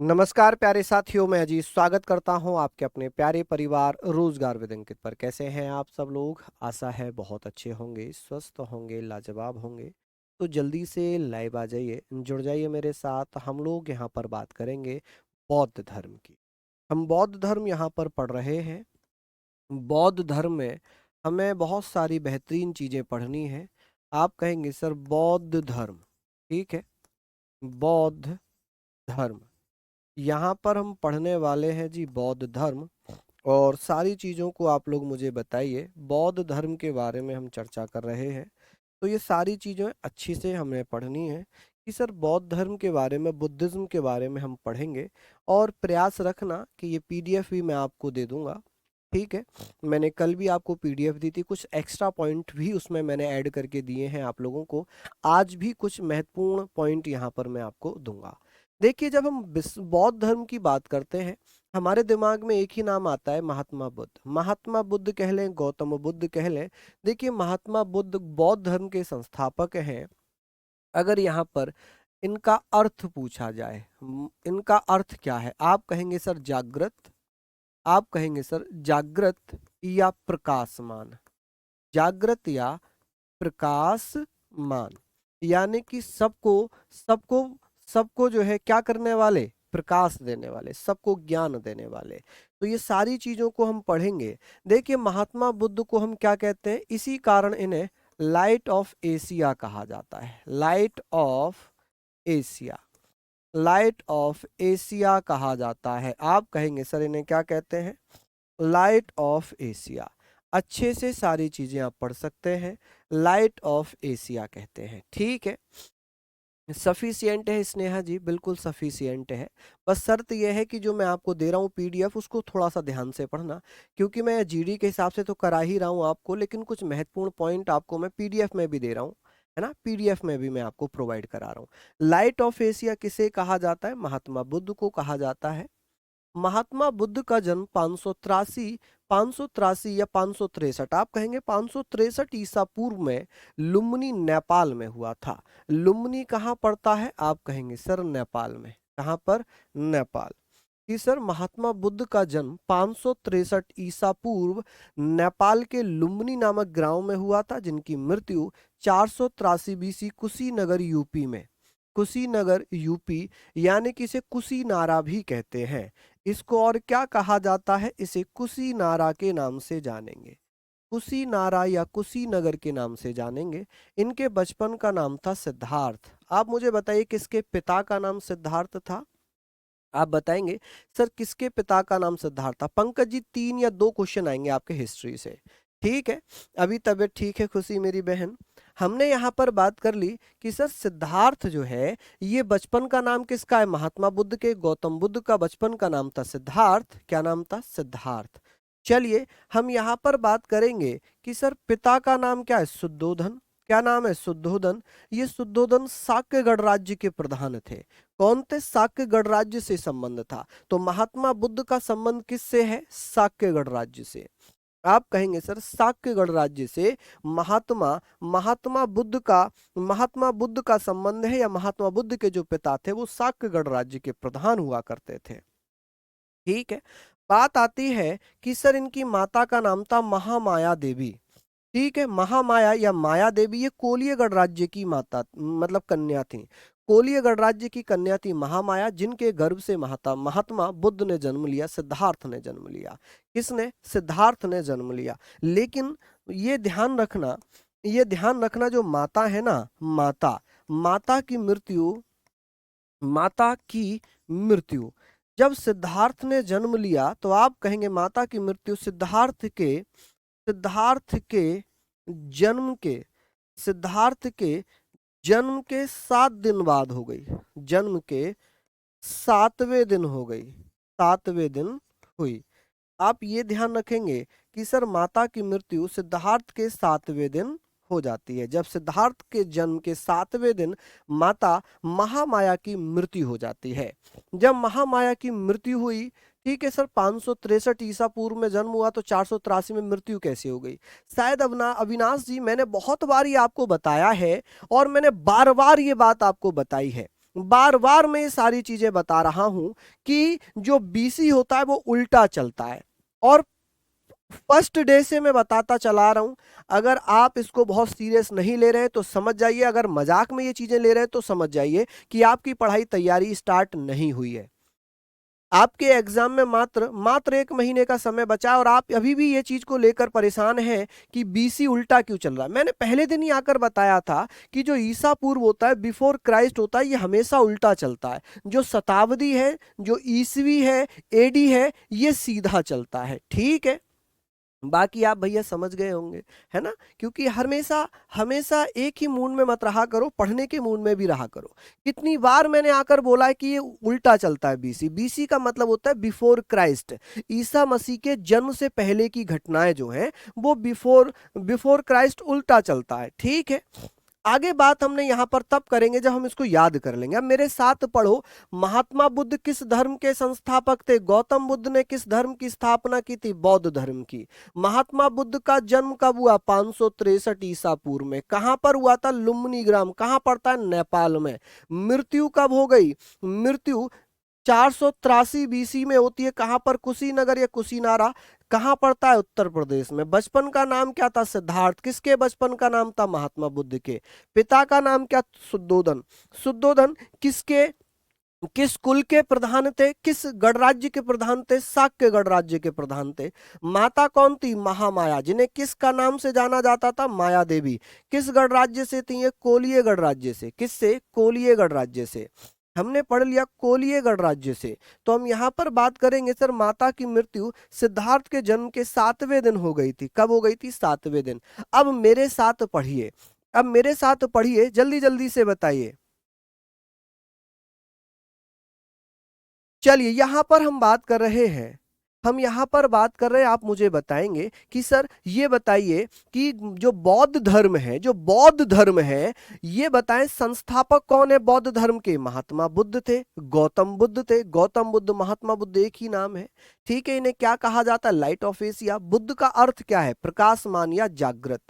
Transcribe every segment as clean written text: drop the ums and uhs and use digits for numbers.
नमस्कार प्यारे साथियों, मैं अजीत स्वागत करता हूं आपके अपने प्यारे परिवार रोजगार विद अंकित पर। कैसे हैं आप सब लोग? आशा है बहुत अच्छे होंगे, स्वस्थ होंगे, लाजवाब होंगे। तो जल्दी से लाइव आ जाइए, जुड़ जाइए मेरे साथ। हम लोग यहाँ पर बात करेंगे बौद्ध धर्म की। हम बौद्ध धर्म यहाँ पर पढ़ रहे हैं। बौद्ध धर्म में हमें बहुत सारी बेहतरीन चीज़ें पढ़नी है। आप कहेंगे सर बौद्ध धर्म, ठीक है, बौद्ध धर्म यहाँ पर हम पढ़ने वाले हैं जी बौद्ध धर्म। और सारी चीज़ों को आप लोग मुझे बताइए। बौद्ध धर्म के बारे में हम चर्चा कर रहे हैं, तो ये सारी चीज़ें अच्छी से हमें पढ़नी है कि सर बौद्ध धर्म के बारे में, बुद्धिज़्म के बारे में हम पढ़ेंगे। और प्रयास रखना कि ये पीडीएफ भी मैं आपको दे दूंगा, ठीक है। मैंने कल भी आपको पीडीएफ दी थी, कुछ एक्स्ट्रा पॉइंट भी उसमें मैंने ऐड करके दिए हैं आप लोगों को। आज भी कुछ महत्वपूर्ण पॉइंट यहाँ पर मैं आपको दूंगा। देखिए, जब हम बौद्ध धर्म की बात करते हैं, हमारे दिमाग में एक ही नाम आता है, महात्मा बुद्ध। महात्मा बुद्ध कह लें, गौतम बुद्ध कह लें। देखिए, महात्मा बुद्ध बौद्ध धर्म के संस्थापक हैं। अगर यहाँ पर इनका अर्थ पूछा जाए, इनका अर्थ क्या है? आप कहेंगे सर जागृत, आप कहेंगे सर जागृत या प्रकाशमान। जागृत या प्रकाशमान, यानी कि सबको सबको सबको जो है क्या करने वाले? प्रकाश देने वाले, सबको ज्ञान देने वाले। तो ये सारी चीजों को हम पढ़ेंगे। देखिए, महात्मा बुद्ध को हम क्या कहते हैं? इसी कारण इन्हें लाइट ऑफ एशिया कहा जाता है। Light of Asia, light of Asia कहा जाता है। आप कहेंगे सर इन्हें क्या कहते हैं? Light of Asia. अच्छे से सारी चीजें आप पढ़ सकते हैं, लाइट ऑफ एशिया कहते हैं, ठीक है। सफिशियंट है स्नेहा जी, बिल्कुल सफिशियंट है। बस शर्त यह है कि जो मैं आपको दे रहा हूँ पीडीएफ, उसको थोड़ा सा ध्यान से पढ़ना, क्योंकि मैं जीडी के हिसाब से तो करा ही रहा हूँ आपको, लेकिन कुछ महत्वपूर्ण पॉइंट आपको मैं पीडीएफ में भी दे रहा हूँ, है ना। पीडीएफ में भी मैं आपको प्रोवाइड करा रहा हूँ। लाइट ऑफ एशिया किसे कहा जाता है? महात्मा बुद्ध को कहा जाता है। महात्मा बुद्ध का जन्म 583 या 563, आप कहेंगे 563 ईसा पूर्व में लुम्बिनी नेपाल में हुआ था। लुम्बिनी कहाँ पड़ता है? आप कहेंगे सर नेपाल में। कहाँ पर? नेपाल। कि सर महात्मा बुद्ध का जन्म 563 ईसा पूर्व नेपाल के लुम्बिनी नामक गांव में हुआ था, जिनकी मृत्यु 483 बीसी कुशीनगर यूपी में। कुशीनगर यूपी, यानी कि इसे कुशीनारा भी कहते हैं। इसको और क्या कहा जाता है? इसे कुशीनारा के नाम से जानेंगे, कुशीनारा या कुशीनगर के नाम से जानेंगे। इनके बचपन का नाम था सिद्धार्थ। आप मुझे बताइए किसके पिता का नाम सिद्धार्थ था? आप बताएंगे सर किसके पिता का नाम सिद्धार्थ था? पंकज जी 3 या 2 क्वेश्चन आएंगे आपके हिस्ट्री से, ठीक है। अभी तबीयत ठीक है खुशी मेरी बहन? हमने यहाँ पर बात कर ली कि सर सिद्धार्थ जो है, ये बचपन का नाम किसका है? महात्मा बुद्ध के। गौतम बुद्ध का बचपन का नाम था सिद्धार्थ। क्या नाम था? सिद्धार्थ। चलिए, हम यहाँ पर बात करेंगे कि सर पिता का नाम क्या है? शुद्धोधन। क्या नाम है? शुद्धोधन। ये शुद्धोधन साक्य गणराज्य के प्रधान थे। कौन थे? साक्य गणराज्य से संबंध था। तो महात्मा बुद्ध का संबंध किससे है? साक्य गणराज्य से। आप कहेंगे सर साक्य गणराज्य से महात्मा महात्मा बुद्ध का संबंध है, या महात्मा बुद्ध के जो पिता थे वो साक्य गणराज्य के प्रधान हुआ करते थे, ठीक है। बात आती है कि सर इनकी माता का नाम था महामाया देवी, ठीक है। महामाया या माया देवी ये कोलिय गणराज्य की माता, मतलब कन्या थी। कोलिय गणराज्य की कन्या थी महामाया, जिनके गर्भ से महात्मा बुद्ध ने जन्म लिया, सिद्धार्थ ने जन्म लिया। किसने? सिद्धार्थ ने जन्म लिया। लेकिन ये ध्यान रखना, ये ध्यान रखना, जो माता है ना, माता की मृत्यु, माता की मृत्यु जब सिद्धार्थ ने जन्म लिया, तो आप कहेंगे माता की मृत्यु सिद्धार्थ के जन्म के सिद्धार्थ के जन्म के 7 दिन बाद हो गई। जन्म के 7वें दिन हो गई, 7वें दिन हुई। आप ये ध्यान रखेंगे कि सर माता की मृत्यु सिद्धार्थ के 7वें दिन हो जाती है। जब सिद्धार्थ के जन्म के 7वें दिन माता महामाया की मृत्यु हो जाती है। जब महामाया की मृत्यु हुई, ठीक है सर, 563 ईसा पूर्व में जन्म हुआ, तो 483 में मृत्यु कैसे हो गई? शायद अविनाश जी मैंने बहुत बार ये आपको बताया है, और मैंने बार बार ये बात आपको बताई है। बार बार मैं ये सारी चीजें बता रहा हूं कि जो बीसी होता है वो उल्टा चलता है। और फर्स्ट डे से मैं बताता चला रहा हूं, अगर आप इसको बहुत सीरियस नहीं ले रहे हैं तो समझ जाइए, अगर मजाक में ये चीजें ले रहे हैं तो समझ जाइए कि आपकी पढ़ाई तैयारी स्टार्ट नहीं हुई है। आपके एग्जाम में मात्र मात्र 1 महीने का समय बचा है और आप अभी भी ये चीज को लेकर परेशान हैं कि बीसी उल्टा क्यों चल रहा है। मैंने पहले दिन ही आकर बताया था कि जो ईसा पूर्व होता है, बिफोर क्राइस्ट होता है, ये हमेशा उल्टा चलता है। जो शताब्दी है, जो ईसवी है, एडी है, ये सीधा चलता है। ठीक है, बाकी आप भैया समझ गए होंगे, है ना। क्योंकि हमेशा हमेशा एक ही मूड में मत रहा करो, पढ़ने के मूड में भी रहा करो। कितनी बार मैंने आकर बोला है कि ये उल्टा चलता है। बीसी, बीसी का मतलब होता है बिफोर क्राइस्ट। ईसा मसीह के जन्म से पहले की घटनाएं जो हैं वो बिफोर बिफोर क्राइस्ट उल्टा चलता है। ठीक है, आगे बात हमने यहां पर तब करेंगे जब हम इसको याद कर लेंगे। अब मेरे साथ पढ़ो, महात्मा बुद्ध किस धर्म के संस्थापक थे? गौतम बुद्ध ने किस धर्म की स्थापना की थी? बौद्ध धर्म की। महात्मा बुद्ध का जन्म कब हुआ? 563 ईसा पूर्व में। कहां पर हुआ था? लुम्बिनी ग्राम। कहां पड़ता है? नेपाल में। मृत्यु कब हो गई? मृत्यु 483 बीसी में होती है। कहां पर? कुशीनगर या कुशीनारा। कहां पड़ता है? उत्तर प्रदेश में। बचपन का नाम क्या था? सिद्धार्थ। किसके बचपन का नाम था? महात्मा बुद्ध के। पिता का नाम क्या? शुद्धोधन। शुद्धोधन किसके किस कुल के प्रधान थे? किस गणराज्य के प्रधान थे? शाक्य गणराज्य के प्रधान थे। माता कौन थी? महामाया, जिन्हें किसका नाम से जाना जाता था? माया देवी। किस गणराज्य से थी ये? कोलिय गणराज्य से। किससे? कोलिय गणराज्य से। हमने पढ़ लिया कोलिय गणराज्य से। तो हम यहाँ पर बात करेंगे सर, माता की मृत्यु सिद्धार्थ के जन्म के 7वें दिन हो गई थी। कब हो गई थी? 7वें दिन। अब मेरे साथ पढ़िए, अब मेरे साथ पढ़िए, जल्दी जल्दी से बताइए। चलिए, यहां पर हम बात कर रहे हैं, हम यहां पर बात कर रहे हैं, आप मुझे बताएंगे कि सर ये बताइए कि जो बौद्ध धर्म है, जो बौद्ध धर्म है, ये बताएं संस्थापक कौन है बौद्ध धर्म के? महात्मा बुद्ध थे, गौतम बुद्ध थे। गौतम बुद्ध, महात्मा बुद्ध एक ही नाम है। ठीक है, इन्हें क्या कहा जाता है? Light of Asia. बुद्ध का अर्थ क्या है? प्रकाशमान या जागृत।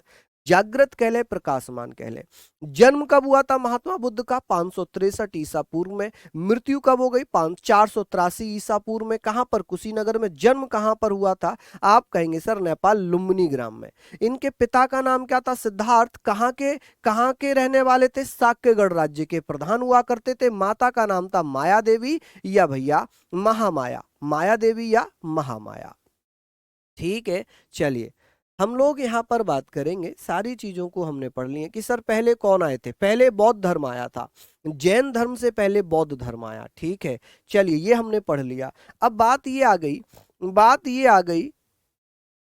जागृत कह ले, प्रकाशमान कह ले। जन्म कब हुआ था महात्मा बुद्ध का? 563 ईसा पूर्व में। मृत्यु कब हो गई? 483 ईसा पूर्व में। कहां पर? कुशीनगर में। जन्म कहां पर हुआ था? आप कहेंगे सर नेपाल, लुम्बिनी ग्राम में। इनके पिता का नाम क्या था? सिद्धार्थ। कहां के रहने वाले थे? शाक्य गणराज्य के प्रधान हुआ करते थे। माता का नाम था माया देवी या भैया महामाया। माया देवी या महामाया। ठीक है, चलिए हम लोग यहाँ पर बात करेंगे, सारी चीजों को हमने पढ़ ली है कि सर पहले कौन आए थे। पहले बौद्ध धर्म आया था, जैन धर्म से पहले बौद्ध धर्म आया। ठीक है, चलिए ये हमने पढ़ लिया। अब बात ये आ गई, बात ये आ गई,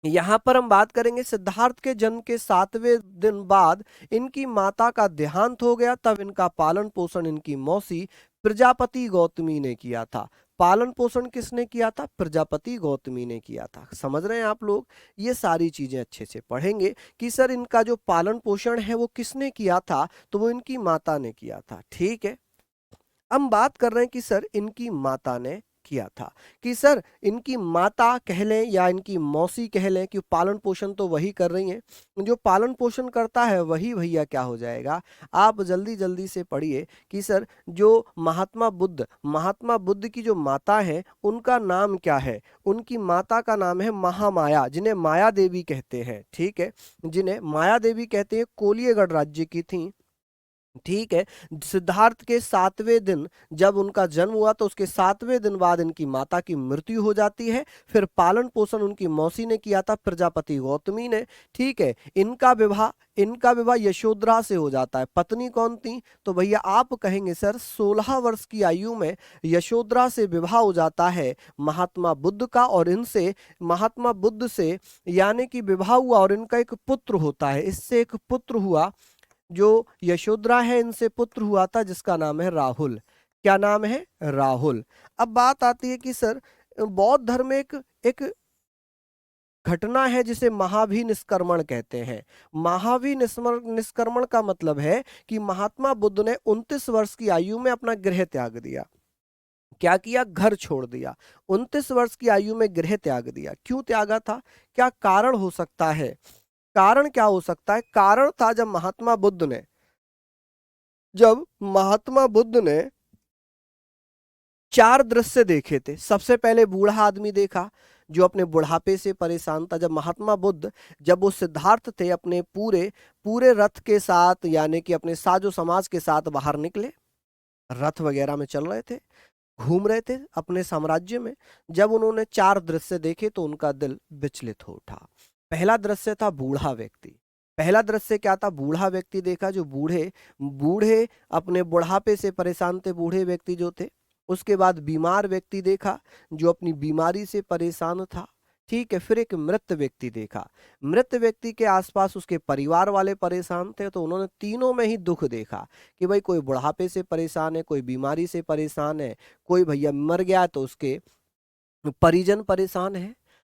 यहाँ पर हम बात करेंगे सिद्धार्थ के जन्म के 7वें दिन बाद इनकी माता का देहांत हो गया। तब इनका पालन पोषण इनकी मौसी प्रजापति गौतमी ने किया था। पालन पोषण किसने किया था? प्रजापति गौतमी ने किया था। समझ रहे हैं आप लोग? ये सारी चीजें अच्छे से पढ़ेंगे कि सर इनका जो पालन पोषण है वो किसने किया था? तो वो इनकी माता ने किया था। ठीक है, हम बात कर रहे हैं कि सर इनकी माता ने किया था, कि सर इनकी माता कह लें या इनकी मौसी कह लें, कि पालन पोषण तो वही कर रही हैं। जो पालन पोषण करता है वही भैया क्या हो जाएगा? आप जल्दी जल्दी से पढ़िए कि सर जो महात्मा बुद्ध की जो माता है उनका नाम क्या है? उनकी माता का नाम है महामाया, जिन्हें माया देवी कहते हैं। ठीक है, जिन्हें माया देवी कहते हैं, कोलिय गणराज्य की थी। ठीक है, सिद्धार्थ के 7वें दिन जब उनका जन्म हुआ तो उसके 7वें दिन बाद इनकी माता की मृत्यु हो जाती है। फिर पालन पोषण उनकी मौसी ने किया था, प्रजापति गौतमी ने। ठीक है, इनका विवाह यशोधरा से हो जाता है। पत्नी कौन थी? तो भैया आप कहेंगे सर 16 वर्ष की आयु में यशोधरा से विवाह हो जाता है महात्मा बुद्ध का, और इनसे महात्मा बुद्ध से यानी कि विवाह हुआ और इनका एक पुत्र होता है। इससे एक पुत्र हुआ, जो यशोधरा है इनसे पुत्र हुआ था, जिसका नाम है राहुल। क्या नाम है? राहुल। अब बात आती है कि सर बौद्ध धर्म में एक एक घटना है जिसे महाभिनिष्क्रमण कहते हैं। निष्क्रमण का मतलब है कि महात्मा बुद्ध ने 29 वर्ष की आयु में अपना गृह त्याग दिया। क्या किया? घर छोड़ दिया। 29 वर्ष की आयु में गृह त्याग दिया। क्यों त्यागा था? क्या कारण हो सकता है? कारण क्या हो सकता है? कारण था जब महात्मा बुद्ध ने 4 दृश्य देखे थे। सबसे पहले बूढ़ा आदमी देखा जो अपने बुढ़ापे से परेशान था। जब महात्मा बुद्ध, जब वो सिद्धार्थ थे, अपने पूरे पूरे रथ के साथ यानी कि अपने साजो समाज के साथ बाहर निकले, रथ वगैरह में चल रहे थे, घूम रहे थे अपने साम्राज्य में। जब उन्होंने 4 दृश्य देखे तो उनका दिल विचलित हो उठा। पहला दृश्य था बूढ़ा व्यक्ति। पहला दृश्य क्या था? बूढ़ा व्यक्ति देखा, जो बूढ़े बूढ़े अपने बुढ़ापे से परेशान थे, बूढ़े व्यक्ति जो थे। उसके बाद बीमार व्यक्ति देखा जो अपनी बीमारी से परेशान था। ठीक है, फिर एक मृत व्यक्ति देखा। मृत व्यक्ति के आसपास उसके परिवार वाले परेशान थे, तो उन्होंने तीनों में ही दुख देखा कि भाई कोई बुढ़ापे से परेशान है, कोई बीमारी से परेशान है, कोई भैया मर गया तो उसके परिजन परेशान है।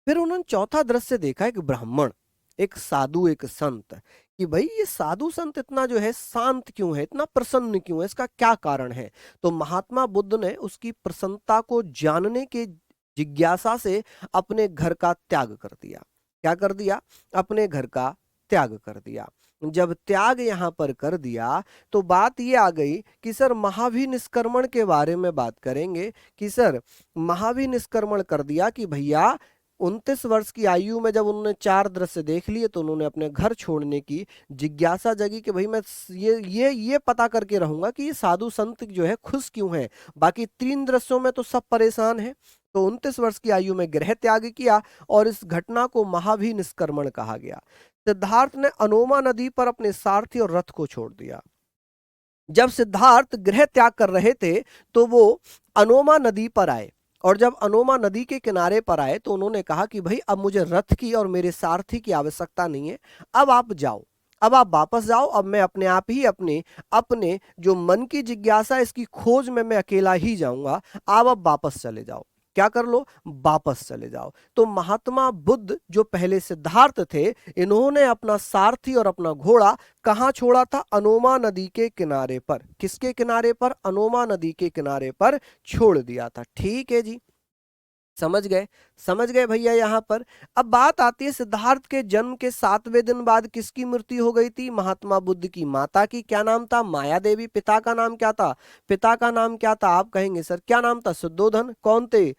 फिर उन्होंने चौथा दृश्य देखा, एक ब्राह्मण, एक साधु, एक संत, कि भाई ये साधु संत इतना जो है शांत क्यों है, इतना प्रसन्न क्यों है, इसका क्या कारण है। तो महात्मा बुद्ध ने उसकी प्रसन्नता को जानने के जिज्ञासा से अपने घर का त्याग कर दिया। क्या कर दिया? अपने घर का त्याग कर दिया। जब त्याग यहाँ पर कर दिया तो बात ये आ गई कि सर महाभिनिष्क्रमण के बारे में बात करेंगे कि सर महाभिनिष्क्रमण कर दिया कि भैया 29 वर्ष की आयु में जब उन्होंने 4 दृश्य देख लिए तो उन्होंने अपने घर छोड़ने की जिज्ञासा जगी कि भाई मैं ये पता करके रहूंगा कि ये साधु संत जो है खुश क्यों है, बाकी 3 दृश्यों में तो सब परेशान है। तो 29 वर्ष की आयु में गृह त्याग किया और इस घटना को महाभिनिष्क्रमण कहा गया। सिद्धार्थ ने अनोमा नदी पर अपने सारथी और रथ को छोड़ दिया। जब सिद्धार्थ गृह त्याग कर रहे थे तो वो अनोमा नदी पर आए, और जब अनोमा नदी के किनारे पर आए तो उन्होंने कहा कि भाई अब मुझे रथ की और मेरे सारथी की आवश्यकता नहीं है, अब आप जाओ, अब आप वापस जाओ, अब मैं अपने आप ही अपने अपने जो मन की जिज्ञासा इसकी खोज में मैं अकेला ही जाऊंगा, आप अब वापस चले जाओ। क्या कर लो? वापस चले जाओ। तो महात्मा बुद्ध जो पहले सिद्धार्थ थे, इन्होंने अपना सारथी और अपना घोड़ा कहाँ छोड़ा था? अनोमा नदी के किनारे पर। किसके किनारे पर? अनोमा नदी के किनारे पर छोड़ दिया था। ठीक है जी, समझ गए? समझ गए भैया? यहाँ पर अब बात आती है सिद्धार्थ के जन्म के 7वें दिन बाद किसकी मृत्यु हो गई थी? महात्मा बुद्ध की माता की। क्या नाम था? माया देवी। पिता का नाम क्या था? पिता का नाम क्या था? आप कहेंगे सर क्या नाम था? शुद्धोधन। कौन थे?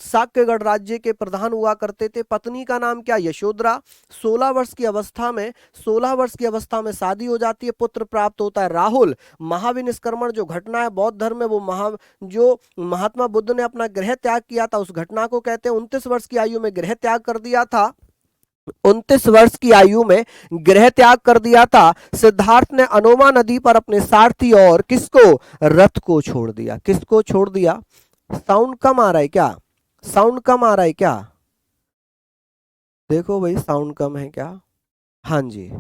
साक्यगढ़ राज्य के प्रधान हुआ करते थे। पत्नी का नाम क्या? यशोधरा। 16 वर्ष की अवस्था में 16 वर्ष की अवस्था में शादी हो जाती है, पुत्र प्राप्त होता है राहुल। महाविनिष्क्रमण जो घटना है बौद्ध धर्म में, वो जो महात्मा बुद्ध ने अपना गृह त्याग किया था उस घटना को कहते हैं। 29 वर्ष की आयु में गृह त्याग कर दिया था। 29 वर्ष की आयु में गृह त्याग कर दिया था। सिद्धार्थ ने अनोमा नदी पर अपने सारथी और किसको? रथ को छोड़ दिया। किसको छोड़ दिया? साउंड कम आ रहा है क्या? साउंड कम आ रहा है क्या? देखो भाई साउंड कम है क्या? हाँ जी,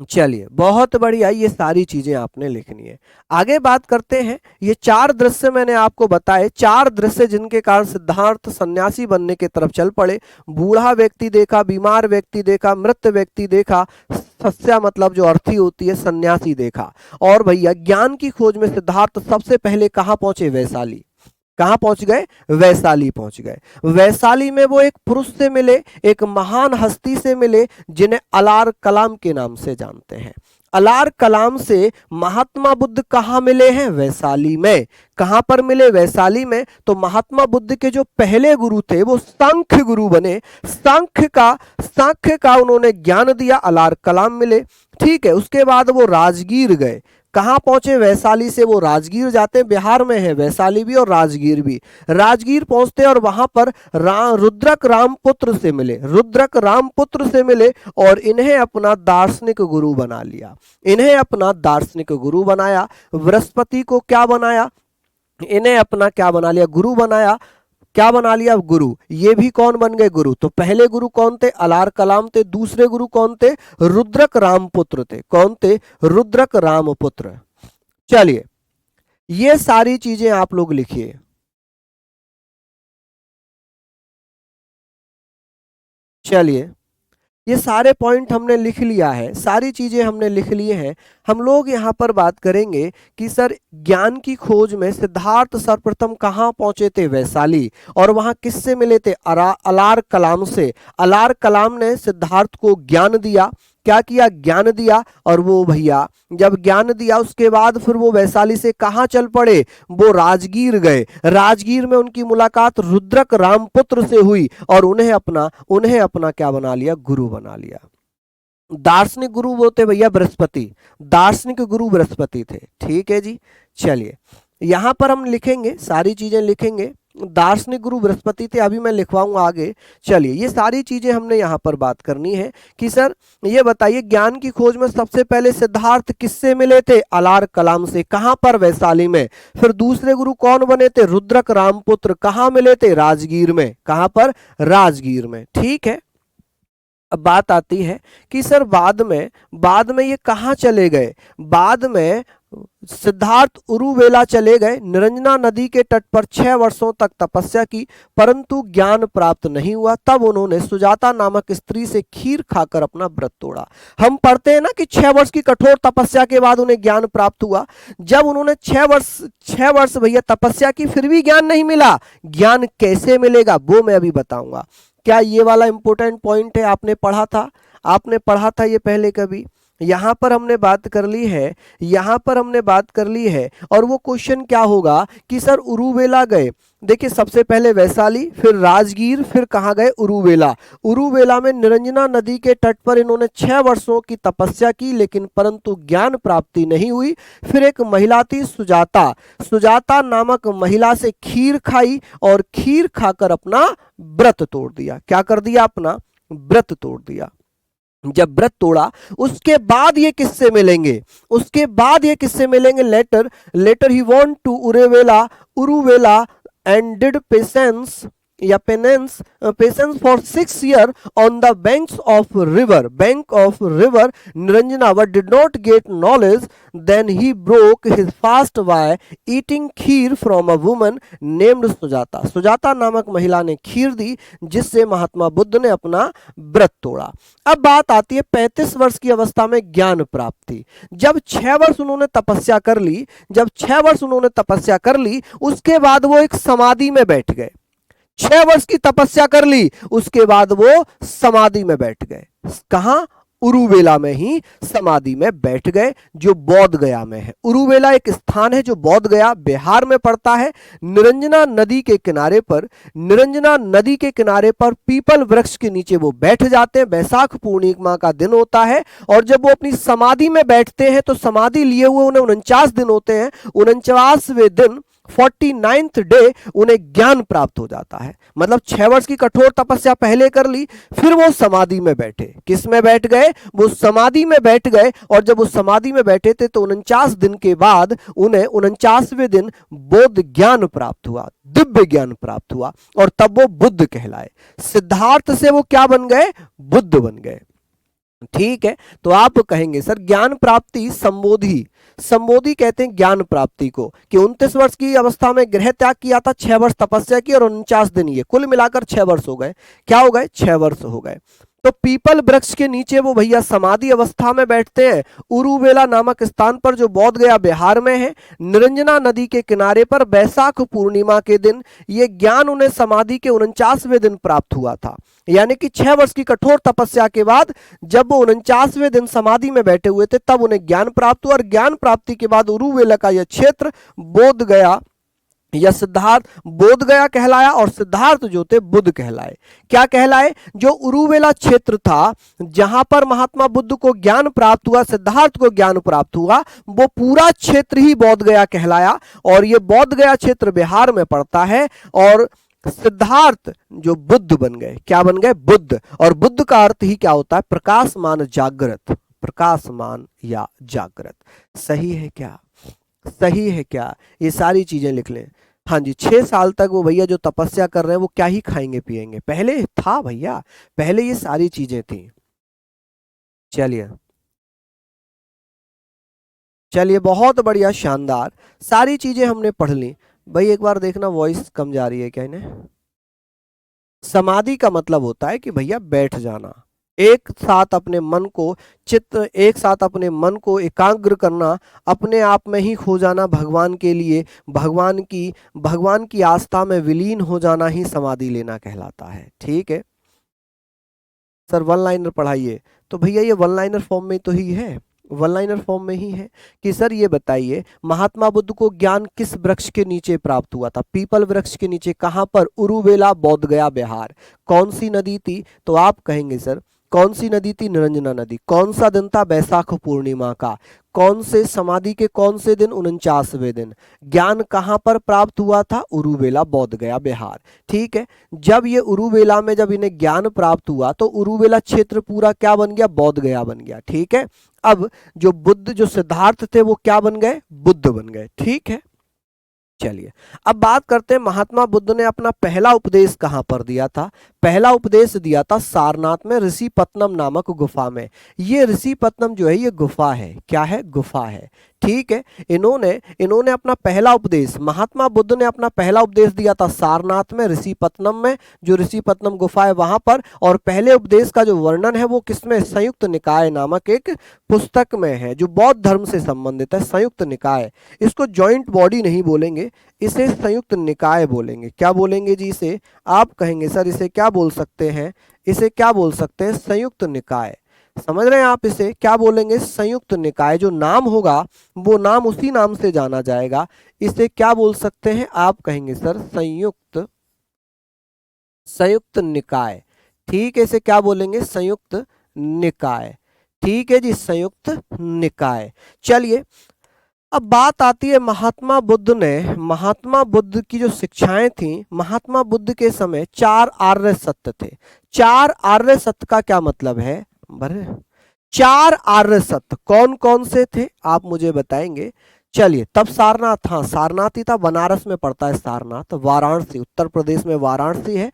चलिए बहुत बढ़िया, ये सारी चीजें आपने लिखनी है। आगे बात करते हैं। ये 4 दृश्य मैंने आपको बताए, 4 दृश्य जिनके कारण सिद्धार्थ सन्यासी बनने की तरफ चल पड़े। बूढ़ा व्यक्ति देखा, बीमार व्यक्ति देखा, मृत व्यक्ति देखा, सस्या मतलब जो अर्थी होती है, सन्यासी देखा। और भैया ज्ञान की खोज में सिद्धार्थ सबसे पहले कहाँ पहुंचे? वैशाली। कहाँ पहुंच गए? वैशाली पहुंच गए। वैशाली में वो एक पुरुष से मिले, एक महान हस्ती से मिले जिन्हें अलार कलाम के नाम से जानते हैं। अलार कलाम से महात्मा बुद्ध कहाँ मिले हैं? वैशाली में। कहाँ पर मिले? वैशाली में। तो महात्मा बुद्ध के जो पहले गुरु थे वो सांख्य गुरु बने। सांख्य का उन्होंने ज्ञान दिया, अलार कलाम मिले। ठीक है, उसके बाद वो राजगीर गए। कहाँ पहुंचे? वैशाली से वो राजगीर जाते हैं, बिहार में है वैशाली भी और राजगीर भी। राजगीर पहुंचते और वहां पर रुद्रक रामपुत्र से मिले। रुद्रक रामपुत्र से मिले और इन्हें अपना दार्शनिक गुरु बना लिया। इन्हें अपना दार्शनिक गुरु बनाया। बृहस्पति को क्या बनाया? इन्हें अपना क्या बना लिया? गुरु बनाया। क्या बना लिया? गुरु। ये भी कौन बन गए? गुरु। तो पहले गुरु कौन थे? अलार कलाम थे। दूसरे गुरु कौन थे? रुद्रक रामपुत्र थे। कौन थे? रुद्रक रामपुत्र। चलिए ये सारी चीजें आप लोग लिखिए। चलिए ये सारे पॉइंट हमने लिख लिया है, सारी चीजें हमने लिख लिए हैं। हम लोग यहाँ पर बात करेंगे कि सर ज्ञान की खोज में सिद्धार्थ सर्वप्रथम कहाँ पहुंचे थे? वैशाली। और वहां किससे मिले थे? अलार कलाम से। अलार कलाम ने सिद्धार्थ को ज्ञान दिया। क्या किया, ज्ञान दिया। और वो भैया जब ज्ञान दिया उसके बाद फिर वो वैशाली से कहाँ चल पड़े, वो राजगीर गए। राजगीर में उनकी मुलाकात रुद्रक रामपुत्र से हुई और उन्हें अपना क्या बना लिया, गुरु बना लिया। दार्शनिक गुरु वो थे भैया बृहस्पति, दार्शनिक गुरु बृहस्पति थे। ठीक है जी, चलिए यहां पर हम लिखेंगे, सारी चीजें लिखेंगे। दार्शनिक गुरु बृहस्पति थे, अभी मैं लिखवाऊंगा आगे। चलिए ये सारी चीजें हमने यहां पर बात करनी है कि सर ये बताइए, ज्ञान की खोज में सबसे पहले सिद्धार्थ किससे मिले थे, अलार कलाम से। कहां पर, वैशाली में। फिर दूसरे गुरु कौन बने थे, रुद्रक रामपुत्र। कहां मिले थे, राजगीर में। कहां पर, राजगीर में। ठीक है, अब बात आती है कि सर बाद में ये कहाँ चले गए। बाद में सिद्धार्थ उरुवेला चले गए, निरंजना नदी के तट पर 6 वर्षों तक तपस्या की, परंतु ज्ञान प्राप्त नहीं हुआ। तब उन्होंने सुजाता नामक स्त्री से खीर खाकर अपना व्रत तोड़ा। हम पढ़ते हैं ना कि 6 वर्ष की कठोर तपस्या के बाद उन्हें ज्ञान प्राप्त हुआ। जब उन्होंने 6 वर्ष भैया तपस्या की फिर भी ज्ञान नहीं मिला, ज्ञान कैसे मिलेगा वो मैं अभी बताऊंगा। क्या ये वाला इंपॉर्टेंट पॉइंट है, आपने पढ़ा था ये पहले कभी। यहां पर हमने बात कर ली है और वो क्वेश्चन क्या होगा कि सर उरुवेला गए। देखिए सबसे पहले वैशाली, फिर राजगीर, फिर कहाँ गए, उरुवेला। उरुवेला में निरंजना नदी के तट पर इन्होंने 6 वर्षों की तपस्या की, लेकिन परंतु ज्ञान प्राप्ति नहीं हुई। फिर एक महिला थी सुजाता नामक महिला से खीर खाई और खीर खाकर अपना व्रत तोड़ दिया। क्या कर दिया, अपना व्रत तोड़ दिया। जब व्रत तोड़ा उसके बाद ये किससे मिलेंगे, later he went to Uruvela and did penance for 6 years on the bank of river Niranjana, but did not get knowledge. Then he broke his fast by eating kheer from a woman named Sujata नामक महिला ने खीर दी, जिससे महात्मा बुद्ध ने अपना व्रत तोड़ा। अब बात आती है 35 वर्ष की अवस्था में ज्ञान प्राप्ति। जब 6 वर्ष उन्होंने तपस्या कर ली, उसके बाद वो एक समाधि में बैठ गए। 6 वर्ष की तपस्या कर ली, उसके बाद वो समाधि में बैठ गए। कहां, उरुवेला में ही समाधि में बैठ गए, जो बोध गया में है। उरुवेला एक स्थान है जो बोध गया बिहार में पड़ता है। निरंजना नदी के किनारे पर पीपल वृक्ष के नीचे वो बैठ जाते हैं। वैशाख पूर्णिमा का दिन होता है और जब वो अपनी समाधि में बैठते हैं तो समाधि लिए हुए उन्हें 49 दिन होते हैं। 49वें दिन 49th डे उन्हें ज्ञान प्राप्त हो जाता है। मतलब 6 वर्ष की कठोर तपस्या पहले कर ली, फिर वो समाधि में बैठे। किस में बैठ गए, वो समाधि में बैठ गए। और जब वो समाधि में बैठे थे तो 49 दिन के बाद उन्हें 49वें दिन बोध ज्ञान प्राप्त हुआ, दिव्य ज्ञान प्राप्त हुआ और तब वो बुद्ध कहलाए। सिद्धार्थ से वो क्या बन गए, बुद्ध बन गए। ठीक है, तो आप कहेंगे सर ज्ञान प्राप्ति संबोधि कहते हैं ज्ञान प्राप्ति को, कि 29 वर्ष की अवस्था में गृह त्याग किया था, 6 वर्ष तपस्या की और 49 दिन, ये कुल मिलाकर 6 वर्ष हो गए। क्या हो गए, 6 वर्ष हो गए। तो पीपल वृक्ष के नीचे वो भैया समाधि अवस्था में बैठते हैं, उरुवेला नामक स्थान पर जो बोध गया बिहार में है। निरंजना नदी के किनारे पर वैशाख पूर्णिमा के दिन ये ज्ञान उन्हें समाधि के 49वें दिन प्राप्त हुआ था। यानी कि 6 वर्ष की कठोर तपस्या के बाद जब वो 49वें दिन समाधि में बैठे हुए थे तब उन्हें ज्ञान प्राप्त हुआ। और ज्ञान प्राप्ति के बाद उरुवेला का यह क्षेत्र बोध गया या सिद्धार्थ बोध गया कहलाया और सिद्धार्थ जो थे बुद्ध कहलाए। क्या कहलाए, जो उरुवेला क्षेत्र था जहां पर महात्मा बुद्ध को ज्ञान प्राप्त हुआ, सिद्धार्थ को ज्ञान प्राप्त हुआ, वो पूरा क्षेत्र ही बोध गया कहलाया। और ये बोध गया क्षेत्र बिहार में पड़ता है। और सिद्धार्थ जो बुद्ध बन गए, क्या बन गए, बुद्ध। और बुद्ध का अर्थ ही क्या होता है, प्रकाशमान या जागृत। सही है क्या, ये सारी चीजें लिख लें। हाँ जी, 6 साल तक वो भैया जो तपस्या कर रहे हैं वो क्या ही खाएंगे पिएंगे, पहले था भैया, पहले ये सारी चीजें थी। चलिए बहुत बढ़िया, शानदार, सारी चीजें हमने पढ़ ली। भाई एक बार देखना वॉइस कम जा रही है क्या इन्हें। समाधि का मतलब होता है कि भैया बैठ जाना, एक साथ अपने मन को एकाग्र करना, अपने आप में ही खो जाना भगवान के लिए, भगवान की आस्था में विलीन हो जाना ही समाधि लेना कहलाता है। ठीक है सर, 1 लाइनर पढ़ाइए तो भैया ये वन लाइनर फॉर्म में तो ही है, वन लाइनर फॉर्म में ही है कि सर ये बताइए महात्मा बुद्ध को ज्ञान किस वृक्ष के नीचे प्राप्त हुआ था? पीपल वृक्ष के नीचे। कहां पर? उरुवेला, बोध गया, बिहार। कौन सी नदी थी? तो आप कहेंगे सर कौन सी नदी थी? निरंजना नदी। कौन सा दिन था? बैसाख पूर्णिमा का। कौन से समाधि के कौन से दिन? 49वें दिन। ज्ञान कहां पर प्राप्त हुआ था? उरुवेला, बोध गया, बिहार। ठीक है, जब ये उरुवेला में जब इन्हें ज्ञान प्राप्त हुआ तो उरुवेला क्षेत्र पूरा क्या बन गया? बोध गया बन गया। ठीक है, अब जो बुद्ध, जो सिद्धार्थ थे वो क्या बन गए? बुद्ध बन गए। ठीक है, चलिए अब बात करते हैं महात्मा बुद्ध ने अपना पहला उपदेश कहां पर दिया था? पहला उपदेश दिया था सारनाथ में, ऋषिपत्नम नामक गुफा में। ये ऋषिपत्नम जो है ये गुफा है। क्या है? गुफा है। ठीक है, इन्होंने इन्होंने अपना पहला उपदेश, महात्मा बुद्ध ने अपना पहला उपदेश दिया था सारनाथ में, ऋषिपत्नम में, जो ऋषिपत्नम गुफा है वहां पर। और पहले उपदेश का जो वर्णन है वो किसमें? संयुक्त निकाय नामक एक पुस्तक में है, जो बौद्ध धर्म से संबंधित है। संयुक्त निकाय, इसको जॉइंट बॉडी नहीं बोलेंगे, इसे संयुक्त निकाय बोलेंगे। क्या बोलेंगे जी इसे? आप कहेंगे सर इसे क्या बोल सकते हैं? इसे क्या बोल सकते हैं? संयुक्त निकाय। समझ रहे हैं आप? इसे क्या बोलेंगे? संयुक्त निकाय। जो नाम होगा वो नाम उसी नाम से जाना जाएगा। इसे क्या बोल सकते हैं? आप कहेंगे सर संयुक्त, संयुक्त निकाय। ठीक है, इसे क्या बोलेंगे? संयुक्त निकाय। ठीक है जी, संयुक्त निकाय। चलिए अब बात आती है महात्मा बुद्ध ने, महात्मा बुद्ध की जो शिक्षाएं थी, महात्मा बुद्ध के समय 4 आर्य सत्य थे। 4 आर्य सत्य का क्या मतलब है? बरे 4 आर्य सत्य कौन कौन से थे आप मुझे बताएंगे? चलिए तब सारनाथ, हाँ सारनाथ ही था, बनारस में पड़ता है सारनाथ, वाराणसी, उत्तर प्रदेश में वाराणसी है।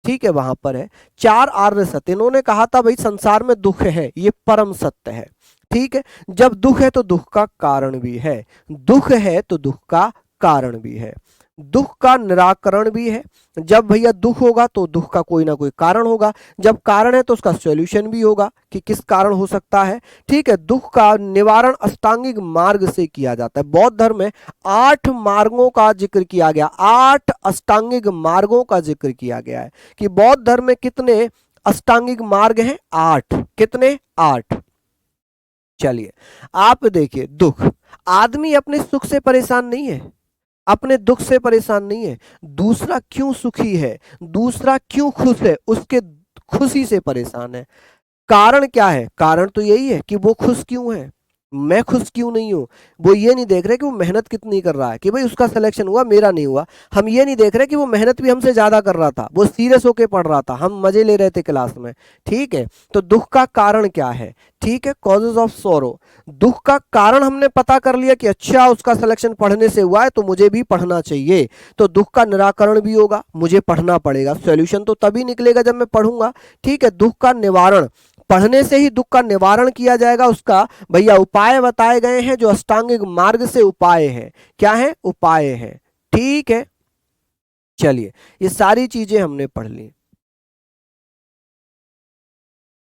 ठीक है, वहां पर है। 4 आर्य सत्य। इन्होंने कहा था भाई संसार में दुख है, ये परम सत्य है। ठीक है, जब दुख है तो दुख का कारण भी है, दुख है तो दुख का कारण भी है, दुख का निराकरण भी है। जब भैया दुख होगा तो दुख का कोई ना कोई कारण होगा, जब कारण है तो उसका सॉल्यूशन भी होगा कि किस कारण हो सकता है। ठीक है, दुख का निवारण अष्टांगिक मार्ग से किया जाता है। बौद्ध धर्म में 8 मार्गों का जिक्र किया गया, 8 अष्टांगिक मार्गों का जिक्र किया गया है कि बौद्ध धर्म में कितने अष्टांगिक मार्ग हैं? 8। कितने? 8। चलिए आप देखिए, दुख, आदमी अपने सुख से परेशान नहीं है, अपने दुख से परेशान नहीं है। दूसरा क्यों सुखी है, दूसरा क्यों खुश है, उसके खुशी से परेशान है। कारण क्या है? कारण तो यही है कि वो खुश क्यों है, मैं खुश क्यों नहीं हूं। वो ये नहीं देख रहे कि वो मेहनत कितनी कर रहा है, कि भाई उसका सिलेक्शन हुआ मेरा नहीं हुआ। हम ये नहीं देख रहे कि वो मेहनत भी हमसे ज्यादा कर रहा था, वो सीरियस होके पढ़ रहा था, हम मजे ले रहे थे क्लास में। ठीक है, तो दुख का कारण क्या है? ठीक है, कॉजेज ऑफ सोरो। दुख का कारण हमने पता कर लिया कि अच्छा उसका सिलेक्शन पढ़ने से हुआ है तो मुझे भी पढ़ना चाहिए, तो दुख का निराकरण भी होगा, मुझे पढ़ना पड़ेगा। सॉल्यूशन तो तभी निकलेगा जब मैं पढ़ूंगा। ठीक है, दुख का निवारण, पढ़ने से ही दुख का निवारण किया जाएगा। उसका भैया उपाय बताए गए हैं, जो अष्टांगिक मार्ग से उपाय हैं। क्या है? उपाय हैं। ठीक है, चलिए ये सारी चीजें हमने पढ़ ली।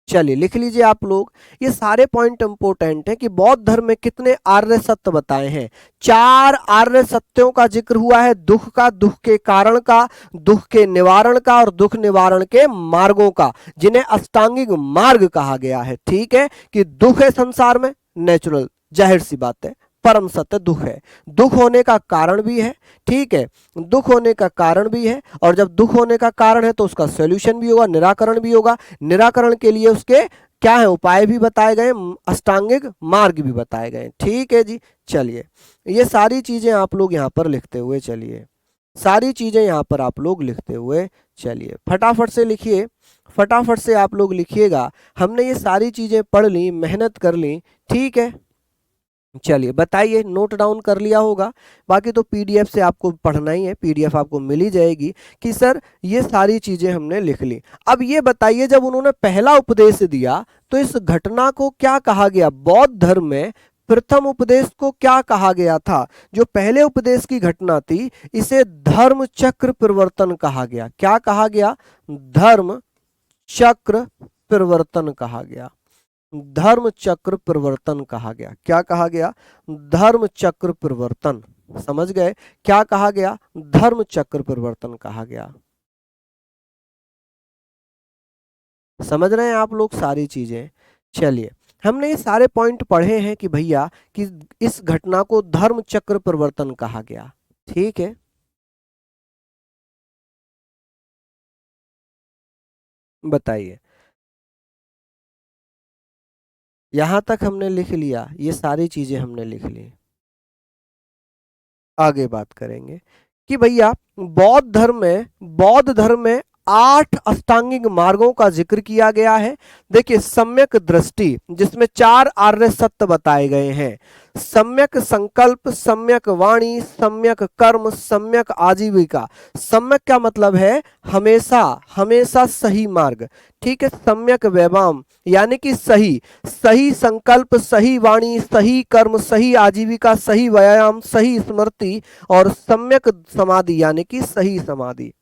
चलिए लिख लीजिए आप लोग, ये सारे पॉइंट इंपोर्टेंट हैं कि बौद्ध धर्म में कितने आर्य सत्य बताए हैं? 4 आर्य सत्यों का जिक्र हुआ है, दुख का, दुख के कारण का, दुख के निवारण का और दुख निवारण के मार्गों का, जिन्हें अष्टांगिक मार्ग कहा गया है। ठीक है, कि दुख है संसार में, नेचुरल, जाहिर सी बात है, परम सत्य दुख है, दुख होने का कारण भी है। ठीक है, दुख होने का कारण भी है, और जब दुख होने का कारण है तो उसका सॉल्यूशन भी होगा, निराकरण भी होगा। निराकरण के लिए उसके क्या है? उपाय भी बताए गए, अष्टांगिक मार्ग भी बताए गए। ठीक है जी, चलिए ये सारी चीजें आप लोग यहाँ पर लिखते हुए चलिए, सारी चीजें यहाँ पर आप लोग लिखते हुए चलिए, फटाफट से लिखिए, फटाफट से आप लोग लिखिएगा। हमने ये सारी चीजें पढ़ ली, मेहनत कर ली। ठीक है, चलिए बताइए, नोट डाउन कर लिया होगा। बाकी तो पीडीएफ से आपको पढ़ना ही है, पीडीएफ आपको मिल ही जाएगी कि सर ये सारी चीजें हमने लिख ली। अब ये बताइए, जब उन्होंने पहला उपदेश दिया तो इस घटना को क्या कहा गया? बौद्ध धर्म में प्रथम उपदेश को क्या कहा गया था? जो पहले उपदेश की घटना थी, इसे धर्म चक्र परिवर्तन कहा गया। क्या कहा गया? धर्म चक्र परिवर्तन कहा गया, धर्म चक्र परिवर्तन कहा गया। क्या कहा गया? धर्म चक्र परिवर्तन। समझ गए? क्या कहा गया? धर्म चक्र परिवर्तन कहा गया। समझ रहे हैं आप लोग सारी चीजें? चलिए, हमने ये सारे पॉइंट पढ़े हैं कि भैया कि इस घटना को धर्म चक्र परिवर्तन कहा गया। ठीक है, बताइए। यहां तक हमने लिख लिया, ये सारी चीजें हमने लिख ली। आगे बात करेंगे कि भैया बौद्ध धर्म में 8 अष्टांगिक मार्गों का जिक्र किया गया है। देखिए, सम्यक दृष्टि जिसमें 4 आर्य सत्य बताए गए हैं, सम्यक संकल्प, सम्यक वाणी, सम्यक कर्म, सम्यक आजीविका। सम्यक का मतलब है हमेशा, हमेशा सही मार्ग। ठीक है, सम्यक वैवाम यानी कि सही, सही संकल्प, सही वाणी, सही कर्म, सही आजीविका, सही व्यायाम, सही स्मृति और सम्यक समाधि यानी कि सही समाधि।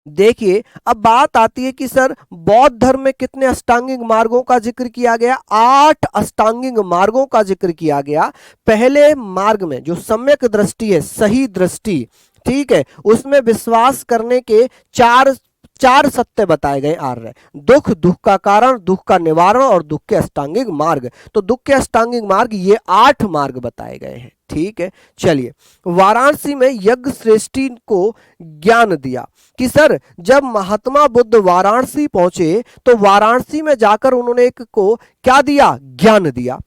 देखिए, अब बात आती है कि सर बौद्ध धर्म में कितने अष्टांगिक मार्गों का जिक्र किया गया? 8 अष्टांगिक मार्गों का जिक्र किया गया। पहले मार्ग में जो सम्यक दृष्टि है, सही दृष्टि, ठीक है, उसमें विश्वास करने के चार चार सत्य बताए गए आर्य: दुख, दुख का कारण, दुख का निवारण और दुख के अष्टांगिक मार्ग। तो दुख के अष्टांगिक मार्ग ये 8 मार्ग बताए गए हैं। ठीक है, चलिए, वाराणसी में यज्ञ श्रेष्ठी को ज्ञान दिया कि सर जब महात्मा बुद्ध वाराणसी पहुंचे तो वाराणसी में जाकर उन्होंने एक को क्या दिया? ज्ञान दिया।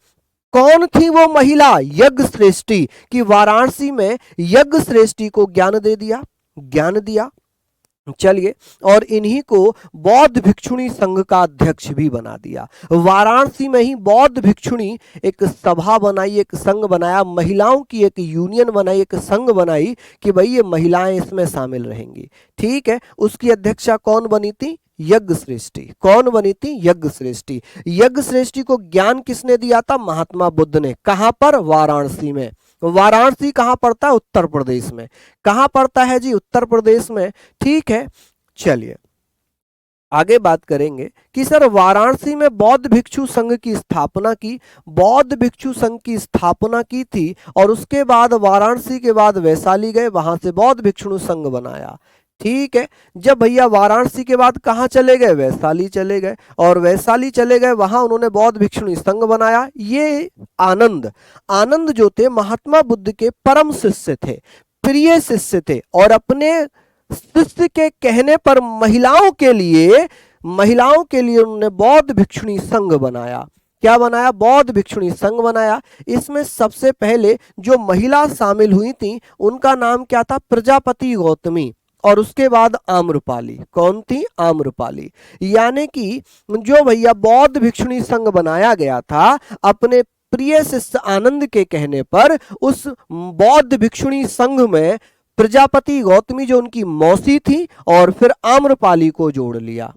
कौन थी वो महिला? यज्ञ श्रेष्ठी, कि वाराणसी में यज्ञ श्रेष्ठी को ज्ञान दे दिया, ज्ञान दिया। चलिए, और इन्हीं को बौद्ध भिक्षुणी संघ का अध्यक्ष भी बना दिया। वाराणसी में ही बौद्ध भिक्षुणी एक सभा बनाई, एक संघ बनाया, महिलाओं की एक यूनियन बनाई, एक संघ बनाई कि भाई ये महिलाएं इसमें शामिल रहेंगी। ठीक है, उसकी अध्यक्षा कौन बनी थी? यज्ञ श्रेष्ठी। कौन बनी थी? यज्ञ श्रेष्ठी। यज्ञ श्रेष्ठी को ज्ञान किसने दिया था? महात्मा बुद्ध ने। कहां पर? वाराणसी में। वाराणसी कहां पड़ता है? उत्तर प्रदेश में। कहां पड़ता है जी? उत्तर प्रदेश में। ठीक है, चलिए आगे बात करेंगे कि सर वाराणसी में बौद्ध भिक्षु संघ की स्थापना की, बौद्ध भिक्षु संघ की स्थापना की थी और उसके बाद वाराणसी के बाद वैशाली गए, वहां से बौद्ध भिक्षु संघ बनाया। ठीक है, जब भैया वाराणसी के बाद कहां चले गए? वैशाली चले गए, और वैशाली चले गए, वहां उन्होंने बौद्ध भिक्षुणी संघ बनाया। ये आनंद, आनंद जो थे महात्मा बुद्ध के परम शिष्य थे, प्रिय शिष्य थे, और अपने शिष्य के कहने पर महिलाओं के लिए उन्होंने बौद्ध भिक्षुणी संघ बनाया। क्या बनाया? बौद्ध भिक्षुणी संघ बनाया। इसमें सबसे पहले जो महिला शामिल हुई थी उनका नाम क्या था? प्रजापति गौतमी, और उसके बाद आम्रपाली। कौन थी? आम्रपाली। यानी कि जो भैया बौद्ध भिक्षुणी संघ बनाया गया था, अपने प्रिय शिष्य आनंद के कहने पर उस बौद्ध भिक्षुणी संघ में प्रजापति गौतमी जो उनकी मौसी थी और फिर आम्रपाली को जोड़ लिया।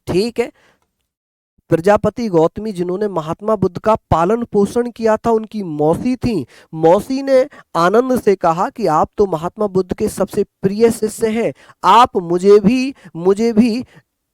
ठीक है, प्रजापति गौतमी जिन्होंने महात्मा बुद्ध का पालन पोषण किया था, उनकी मौसी थी। मौसी ने आनंद से कहा कि आप तो महात्मा बुद्ध के सबसे प्रिय शिष्य हैं, आप मुझे भी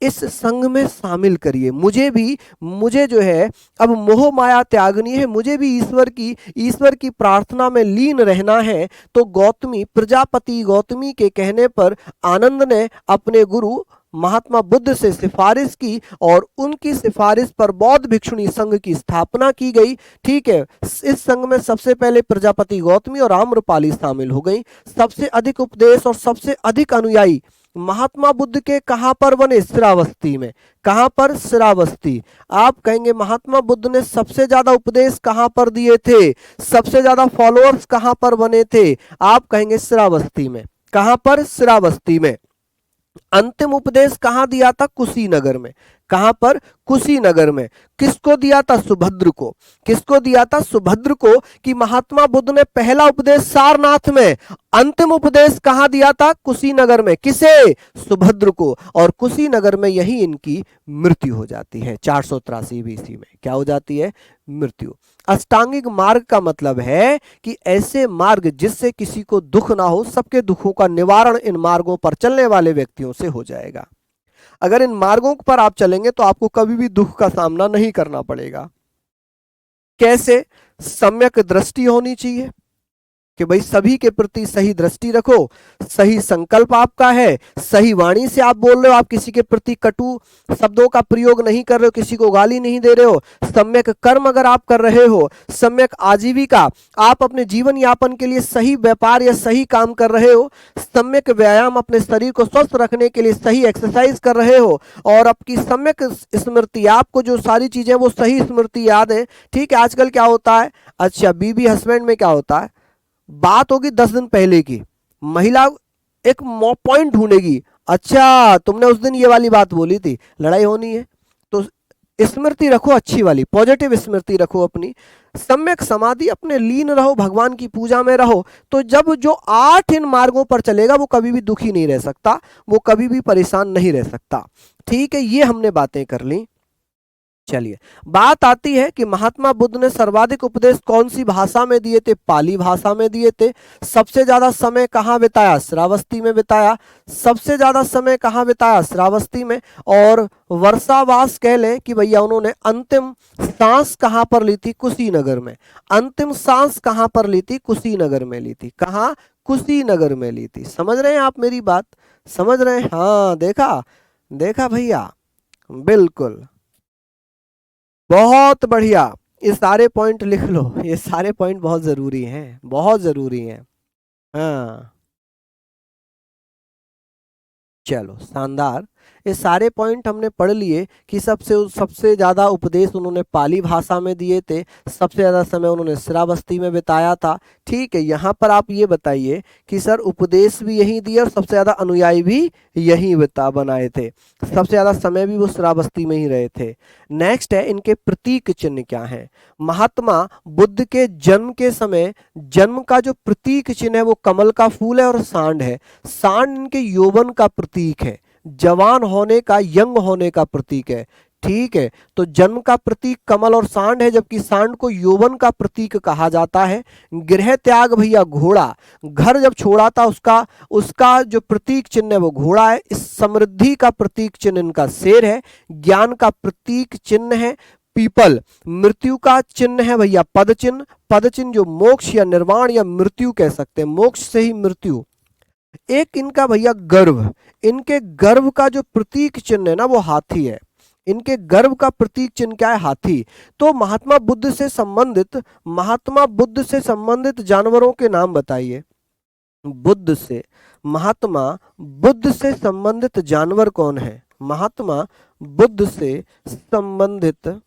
इस संघ में शामिल करिए, मुझे जो है अब मोह माया त्यागनी है, मुझे भी ईश्वर की प्रार्थना में लीन रहना है। तो प्रजापति गौतमी के कहने पर आनंद ने अपने गुरु महात्मा बुद्ध से सिफारिश की और उनकी सिफारिश पर बौद्ध भिक्षुणी संघ की स्थापना की गई। ठीक है, इस संघ में सबसे पहले प्रजापति गौतमी और आम्रपाली शामिल हो गई। सबसे अधिक उपदेश और सबसे अधिक अनुयायी महात्मा बुद्ध के कहां पर बने? श्रावस्ती में। कहां पर? श्रावस्ती। आप कहेंगे महात्मा बुद्ध ने सबसे ज्यादा उपदेश कहां पर दिए थे? सबसे ज्यादा फॉलोअर्स कहां पर बने थे? आप कहेंगे श्रावस्ती में। कहां पर? श्रावस्ती में। अंतिम उपदेश कहां दिया था? कुशीनगर में। कहां पर? कुशीनगर में। किसको दिया था? सुभद्र को। किसको दिया था? सुभद्र को। कि महात्मा बुद्ध ने पहला उपदेश सारनाथ में, अंतिम उपदेश कहां दिया था? कुशीनगर में। किसे? सुभद्र को। और कुशीनगर में यही इनकी मृत्यु हो जाती है 483 बीसी में। क्या हो जाती है? मृत्यु। अष्टांगिक मार्ग का मतलब है कि ऐसे मार्ग जिससे किसी को दुख ना हो, सबके दुखों का निवारण इन मार्गों पर चलने वाले व्यक्तियों से हो जाएगा। अगर इन मार्गों पर आप चलेंगे तो आपको कभी भी दुख का सामना नहीं करना पड़ेगा। कैसे? सम्यक दृष्टि होनी चाहिए। कि भाई सभी के प्रति सही दृष्टि रखो, सही संकल्प आपका है, सही वाणी से आप बोल रहे हो, आप किसी के प्रति कटु शब्दों का प्रयोग नहीं कर रहे हो, किसी को गाली नहीं दे रहे हो, सम्यक कर्म अगर आप कर रहे हो, सम्यक आजीविका, आप अपने जीवन यापन के लिए सही व्यापार या सही काम कर रहे हो, सम्यक व्यायाम, अपने शरीर को स्वस्थ रखने के लिए सही एक्सरसाइज कर रहे हो, और आपकी सम्यक स्मृति, आपको जो सारी चीजें वो सही स्मृति याद है। ठीक है, आजकल क्या होता है, अच्छा बीबी हस्बैंड में क्या होता है, बात होगी 10 दिन पहले की, महिला एक पॉइंट ढूंढेगी, अच्छा तुमने उस दिन ये वाली बात बोली थी, लड़ाई होनी है। तो स्मृति रखो, अच्छी वाली पॉजिटिव स्मृति रखो अपनी, सम्यक समाधि, अपने लीन रहो, भगवान की पूजा में रहो। तो जब जो 8 इन मार्गों पर चलेगा वो कभी भी दुखी नहीं रह सकता, वो कभी भी परेशान नहीं रह सकता। ठीक है, ये हमने बातें कर ली। चलिए, बात आती है कि महात्मा बुद्ध ने सर्वाधिक उपदेश कौन सी भाषा में दिए थे, पाली भाषा में दिए थे। सबसे ज्यादा समय कहाँ बिताया, श्रावस्ती में बिताया। सबसे ज्यादा समय कहाँ बिताया, श्रावस्ती में। और वर्षावास कह लें कि भैया उन्होंने अंतिम सांस कहाँ पर ली थी, कुशीनगर में। अंतिम सांस कहाँ पर ली थी, कुशीनगर में ली थी। कहाँ, कुशीनगर में ली थी। समझ रहे हैं आप मेरी बात, समझ रहे हैं, हाँ देखा, देखा भैया, बिल्कुल, बहुत बढ़िया। ये सारे पॉइंट लिख लो, ये सारे पॉइंट बहुत जरूरी हैं, बहुत जरूरी हैं। हाँ, चलो शानदार। ये सारे पॉइंट हमने पढ़ लिए कि सबसे ज्यादा उपदेश उन्होंने पाली भाषा में दिए थे, सबसे ज्यादा समय उन्होंने श्रावस्ती में बिताया था। ठीक है, यहाँ पर आप ये बताइए कि सर उपदेश भी यही दिए और सबसे ज्यादा अनुयायी भी यही बनाए थे, सबसे ज्यादा समय भी वो श्रावस्ती में ही रहे थे। नेक्स्ट है, इनके प्रतीक चिन्ह क्या है। महात्मा बुद्ध के जन्म के समय जन्म का जो प्रतीक चिन्ह है वो कमल का फूल है और सांड है। सांड इनके यौवन का प्रतीक है, जवान होने का, यंग होने का प्रतीक है। ठीक है, तो जन्म का प्रतीक कमल और सांड है, जबकि सांड को यौवन का प्रतीक कहा जाता है। गृह त्याग भैया घोड़ा, घर जब छोड़ा था उसका उसका जो प्रतीक चिन्ह है वो घोड़ा है। इस समृद्धि का प्रतीक चिन्ह इनका शेर है। ज्ञान का प्रतीक चिन्ह है पीपल। मृत्यु का चिन्ह है भैया पद चिन्ह। पद चिन्ह जो मोक्ष या निर्वाण या मृत्यु कह सकते हैं, मोक्ष से ही मृत्यु। एक इनका भैया गर्व, इनके गर्व का जो प्रतीक चिन्ह है ना वो हाथी है। इनके गर्व का प्रतीक चिन्ह क्या है, हाथी। तो महात्मा बुद्ध से संबंधित जानवरों के नाम बताइए। बुद्ध से, महात्मा बुद्ध से संबंधित जानवर कौन है, महात्मा बुद्ध से संबंधित,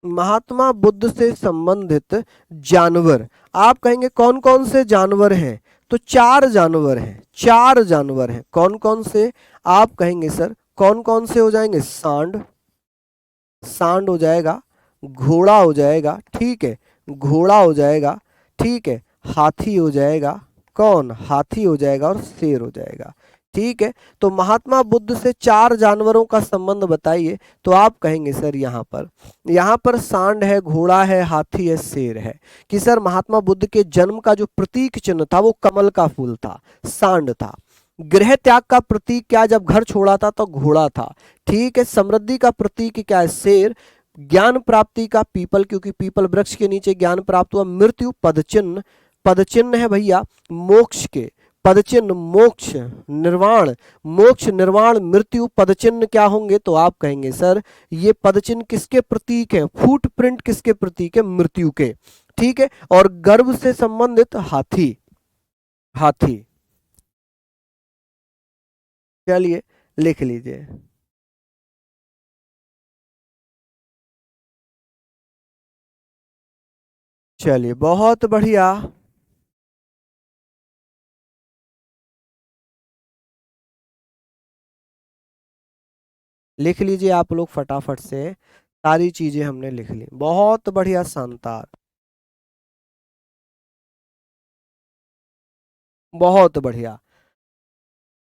महात्मा बुद्ध से संबंधित जानवर। आप कहेंगे कौन कौन से जानवर हैं, तो 4 जानवर हैं, 4 जानवर हैं। कौन कौन से, आप कहेंगे सर कौन कौन से हो जाएंगे, सांड, सांड हो जाएगा, घोड़ा हो जाएगा, ठीक है, घोड़ा हो जाएगा, ठीक है, हाथी हो जाएगा, कौन, हाथी हो जाएगा, और शेर हो जाएगा। ठीक है, तो महात्मा बुद्ध से 4 जानवरों का संबंध बताइए। तो आप कहेंगे सर यहाँ पर सांड है, घोड़ा है, हाथी है, शेर है। कि सर महात्मा बुद्ध के जन्म का जो प्रतीक चिन्ह था वो कमल का फूल था, सांड था। गृह त्याग का प्रतीक क्या, जब घर छोड़ा था तो घोड़ा था। ठीक है, समृद्धि का प्रतीक क्या है, शेर। ज्ञान प्राप्ति का पीपल, क्योंकि पीपल वृक्ष के नीचे ज्ञान प्राप्त हुआ। मृत्यु पदचिन्ह, पदचिन्ह है भैया मोक्ष के, पदचिन्ह मोक्ष निर्वाण, मोक्ष निर्वाण मृत्यु पदचिन्ह क्या होंगे, तो आप कहेंगे सर ये पदचिन्ह किसके प्रतीक है, फुटप्रिंट किसके प्रतीक है, मृत्यु के। ठीक है, और गर्भ से संबंधित हाथी, हाथी। चलिए लिख लीजिए। चलिए बहुत बढ़िया, लिख लीजिए आप लोग फटाफट से, सारी चीजें हमने लिख ली, बहुत बढ़िया, शानदार, बहुत बढ़िया,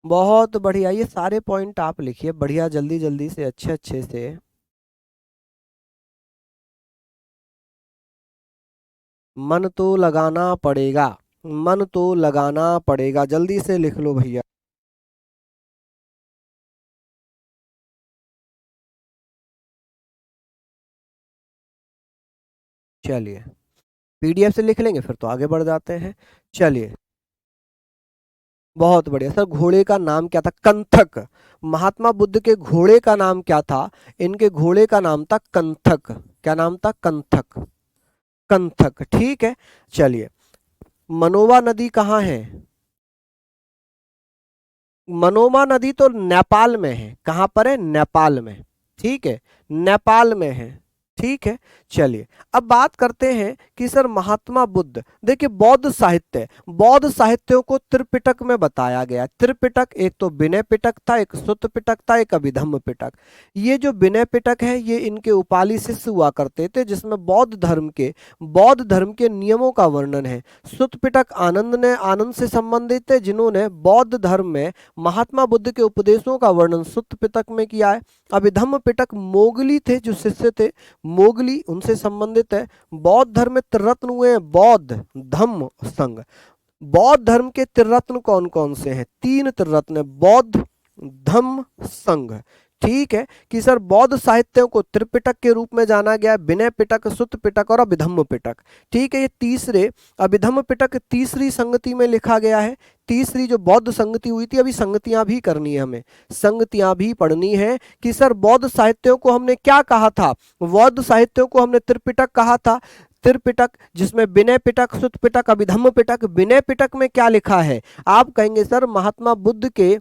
बहुत बढ़िया। ये सारे पॉइंट आप लिखिए बढ़िया, जल्दी जल्दी से, अच्छे अच्छे से। मन तो लगाना पड़ेगा, मन तो लगाना पड़ेगा, जल्दी से लिख लो भैया। चलिए पीडीएफ से लिख लेंगे फिर तो आगे बढ़ जाते हैं। चलिए, बहुत बढ़िया सर। घोड़े का नाम क्या था? कंथक। महात्मा बुद्ध के घोड़े का नाम क्या था? इनके घोड़े का नाम था कंथक। क्या नाम था? कंथक। कंथक, ठीक है। चलिए, मनोवा नदी कहाँ है? मनोवा नदी तो नेपाल में है। कहाँ पर है? नेपाल में। ठीक है, नेपाल में है। ठीक है। चलिए, अब बात करते हैं कि सर महात्मा बुद्ध, देखिए बौद्ध साहित्य, बौद्ध साहित्यों को त्रिपिटक में बताया गया। त्रिपिटक, एक तो विनय पिटक था, एक सुत्त पिटक था, एक अभिधम्म पिटक। ये जो विनय पिटक है ये इनके उपाली शिष्य हुआ करते थे, जिसमें बौद्ध धर्म के नियमों का वर्णन है। सुत्त पिटक आनंद से संबंधित है, जिन्होंने बौद्ध धर्म में महात्मा बुद्ध के उपदेशों का वर्णन सुत्त पिटक में किया है। अभिधम्म पिटक मोगली थे, जो शिष्य थे मोगली, उनसे संबंधित है। बौद्ध धर्म में त्रिरत्न हुए हैं, बौद्ध धम्म संघ। बौद्ध धर्म के त्रिरत्न कौन कौन से हैं? 3 त्रिरत्न है, बौद्ध धम्म संघ। ठीक है कि सर बौद्ध साहित्यों को त्रिपिटक के रूप में जाना गया, विनय पिटक, सुत्त पिटक और अभिधम्म पिटक। ठीक है, ये तीसरे अभिधम्म पिटक तीसरी संगति में लिखा गया है। तीसरी जो बौद्ध संगति हुई थी, अभी संगतियां भी करनी है हमें, संगतियां भी पढ़नी है कि सर बौद्ध साहित्यों को हमने क्या कहा था? बौद्ध साहित्यों को हमने त्रिपिटक कहा था। त्रिपिटक जिसमें विनय पिटक, सुत्त पिटक, अभिधम्म पिटक। विनय पिटक में क्या लिखा है? आप कहेंगे सर महात्मा बुद्ध के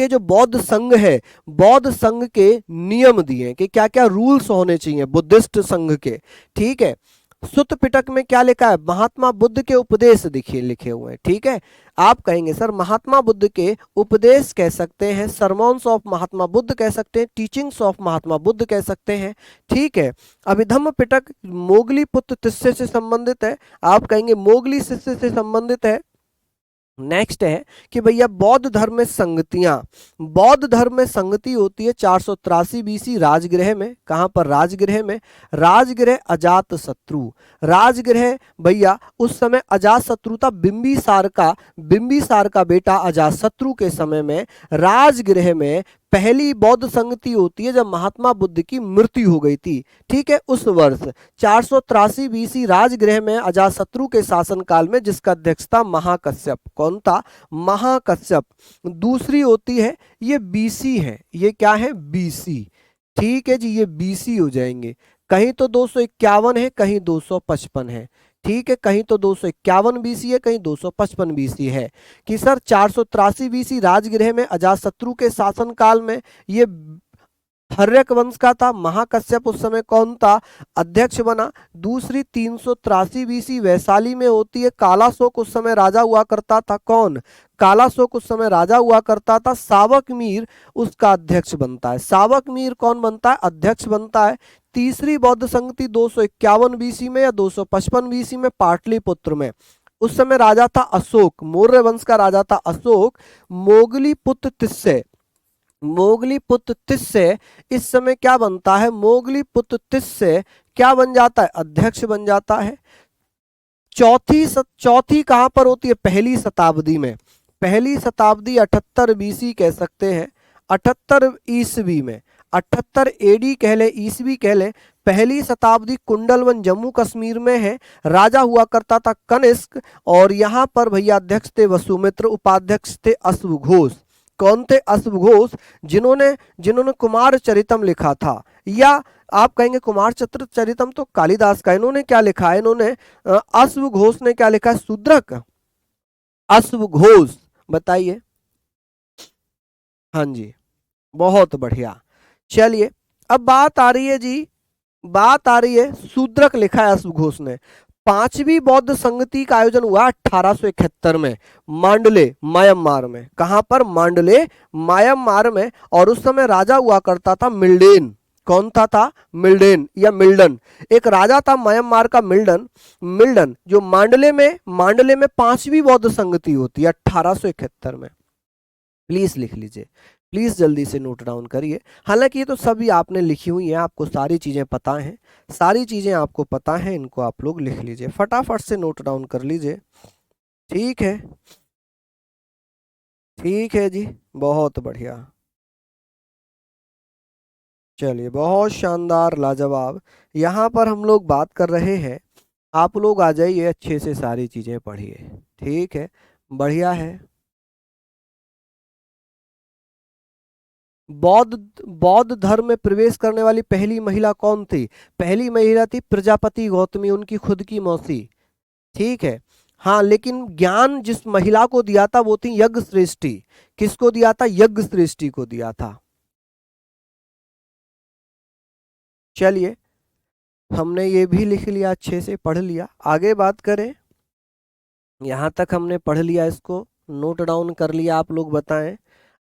जो बौद्ध संघ है, बौद्ध संघ के नियम दिए कि क्या क्या रूल्स होने चाहिए बुद्धिस्ट संघ के। ठीक है। सुत्त पिटक में क्या लिखा है? महात्मा बुद्ध के उपदेश दिखिए लिखे हुए हैं। ठीक है, आप कहेंगे सर महात्मा बुद्ध के उपदेश कह सकते हैं, सरमोन्स ऑफ महात्मा बुद्ध कह सकते हैं, टीचिंग्स ऑफ महात्मा बुद्ध कह सकते हैं। ठीक है। अभिधम्म पिटक मोगली पुत्र शिष्य से संबंधित है, आप कहेंगे मोगली शिष्य से संबंधित है। नेक्स्ट है कि भैया बौद्ध धर्म में संगतियां, बौद्ध धर्म में संगति होती है 483 बीसी राजगृह में। कहां पर? राजगृह में। राजगृह अजात शत्रु, राजगृह भैया उस समय अजात शत्रु था, बिंबिसार का बेटा अजात शत्रु के समय में राजगृह में पहली बौद्ध संगति होती है, जब महात्मा बुद्ध की मृत्यु हो गई थी। ठीक है, उस वर्ष 483 बीसी राजगृह में अजातशत्रु के शासनकाल में, जिसका अध्यक्ष था महाकश्यप। कौन था? महाकश्यप। दूसरी होती है, ये बीसी है, ये क्या है? बीसी। ठीक है जी, ये बीसी हो जाएंगे। कहीं तो 251 है, कहीं 255 है। ठीक है, कहीं तो 251 बीसी है, कहीं 255 बीसी है। कि सर 483 बीसी राजगृह में अजातशत्रु के शासनकाल में ये हर्यक वंश का था। महाकश्यप उस समय कौन था? अध्यक्ष बना। दूसरी 383 बीसी वैशाली में होती है, कालाशोक उस समय राजा हुआ करता था। कौन? कालाशोक उस समय राजा हुआ करता था। सावक मीर उसका अध्यक्ष बनता है। सावक मीर कौन बनता है? अध्यक्ष बनता है। तीसरी बौद्ध संगति 251 बीसी में या 255 बीसी में पाटलिपुत्र में। उस समय राजा था अशोक, मौर्य वंश का राजा था अशोक। मोगली पुत्र तिस्य इस समय क्या बनता है? मोगली पुत्र तिस्य क्या बन जाता है? अध्यक्ष बन जाता है। चौथी कहां पर होती है? पहली शताब्दी में। पहली शताब्दी 78 बीसी कह सकते हैं, 78 ईस्वी में, 78 एडी कह ले, ईस्वी कह ले। पहली शताब्दी कुंडलवन जम्मू कश्मीर में है। राजा हुआ करता था कनिष्क, और यहाँ पर भैया अध्यक्ष थे वसुमित्र, उपाध्यक्ष थे अश्वघोष। कौन थे? अश्वघोष, जिन्होंने कुमार चरितम लिखा था। या आप कहेंगे कुमार चरितम तो कालिदास का, इन्होंने क्या लिखा है? इन्होंने अश्वघोष ने क्या लिखा है? शूद्रक। अश्वघोष, बताइए। हाँ जी, बहुत बढ़िया। चलिए, अब बात आ रही है जी, बात आ रही है, शूद्रक लिखा है अश्वघोष ने। पांचवी बौद्ध संगति का आयोजन हुआ 1871 में मांडले म्यांमार में। कहां पर? मांडले म्यांमार में। और उस समय राजा हुआ करता था मिल्डेन। कौन था? मिल्डेन या मिल्डन। एक राजा था म्यांमार का मिल्डन जो मांडले में पांचवी बौद्ध संगति होती है 1871 में। प्लीज लिख लीजिए, प्लीज जल्दी से नोट डाउन करिए। हालांकि ये तो सभी आपने लिखी हुई हैं, आपको सारी चीजें पता हैं, सारी चीजें आपको पता हैं, इनको आप लोग लिख लीजिए, फटाफट से नोट डाउन कर लीजिए। ठीक है, ठीक है जी, बहुत बढ़िया। चलिए, बहुत शानदार, लाजवाब। यहाँ पर हम लोग बात कर रहे हैं आप लोग आ जाइए, अच्छे से सारी चीजें पढ़िए। ठीक है, बढ़िया है। बौद्ध बौद्ध धर्म में प्रवेश करने वाली पहली महिला कौन थी? पहली महिला थी प्रजापति गौतमी, उनकी खुद की मौसी। ठीक है। हाँ, लेकिन ज्ञान जिस महिला को दिया था वो थी यज्ञ श्रेष्ठी। किसको दिया था? यज्ञ श्रेष्ठी को दिया था। चलिए, हमने ये भी लिख लिया, अच्छे से पढ़ लिया। आगे बात करें। यहाँ तक हमने पढ़ लिया, इसको नोट डाउन कर लिया, आप लोग बताएं।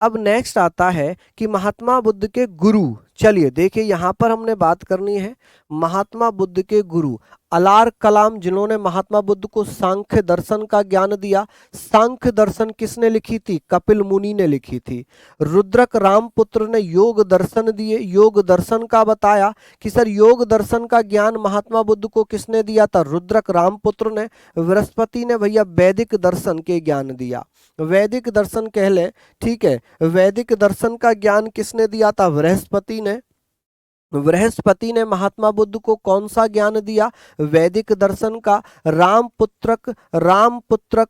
अब नेक्स्ट आता है कि महात्मा बुद्ध के गुरु। चलिए देखिए, यहाँ पर हमने बात करनी है महात्मा बुद्ध के गुरु अलार कलाम, जिन्होंने महात्मा बुद्ध को सांख्य दर्शन का ज्ञान दिया। सांख्य दर्शन किसने लिखी थी? कपिल मुनि ने लिखी थी। रुद्रक रामपुत्र ने योग दर्शन दिए, योग दर्शन का बताया कि सर योग दर्शन का ज्ञान महात्मा बुद्ध को किसने दिया था? रुद्रक रामपुत्र ने। बृहस्पति ने भैया वैदिक दर्शन के ज्ञान दिया, वैदिक दर्शन कह ले। ठीक है, वैदिक दर्शन का ज्ञान किसने दिया था? बृहस्पति ने। बृहस्पति ने महात्मा बुद्ध को कौन सा ज्ञान दिया? वैदिक दर्शन का। रामपुत्रक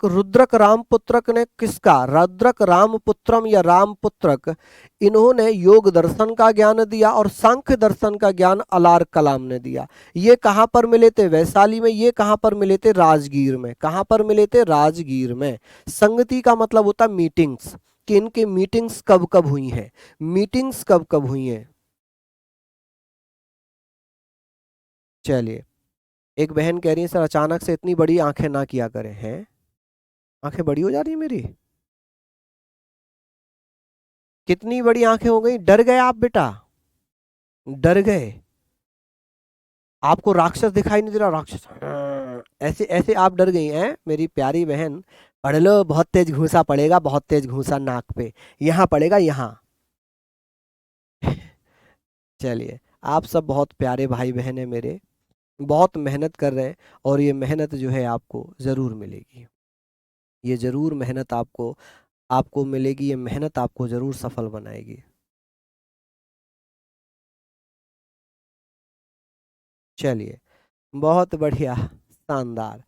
रुद्रक रामपुत्रक ने किसका? रुद्रक रामपुत्रम या रामपुत्रक, इन्होंने योग दर्शन का ज्ञान दिया और सांख्य दर्शन का ज्ञान अलार कलाम ने दिया। ये कहां पर मिले थे? वैशाली में। ये कहां पर मिले थे? राजगीर में। कहां पर मिले थे? राजगीर में। संगति का मतलब होता मीटिंग्स, कि इनकी मीटिंग्स कब कब हुई हैं, मीटिंग्स कब कब हुई हैं। चलिए, एक बहन कह रही है सर अचानक से इतनी बड़ी आंखें ना किया करें। हैं, आंखें बड़ी हो जा रही है मेरी? कितनी बड़ी आंखें हो गई? डर गए आप बेटा? डर गए? आपको राक्षस दिखाई नहीं दे रहा? राक्षस हाँ, ऐसे ऐसे आप डर गई हैं मेरी प्यारी बहन। पढ़ लो, बहुत तेज घूंसा पड़ेगा, बहुत तेज घूंसा नाक पे, यहाँ पड़ेगा यहाँ। चलिए, आप सब बहुत प्यारे भाई बहन हैं मेरे, बहुत मेहनत कर रहे हैं और ये मेहनत जो है आपको ज़रूर मिलेगी। ये ज़रूर मेहनत आपको आपको मिलेगी, ये मेहनत आपको ज़रूर सफल बनाएगी। चलिए, बहुत बढ़िया, शानदार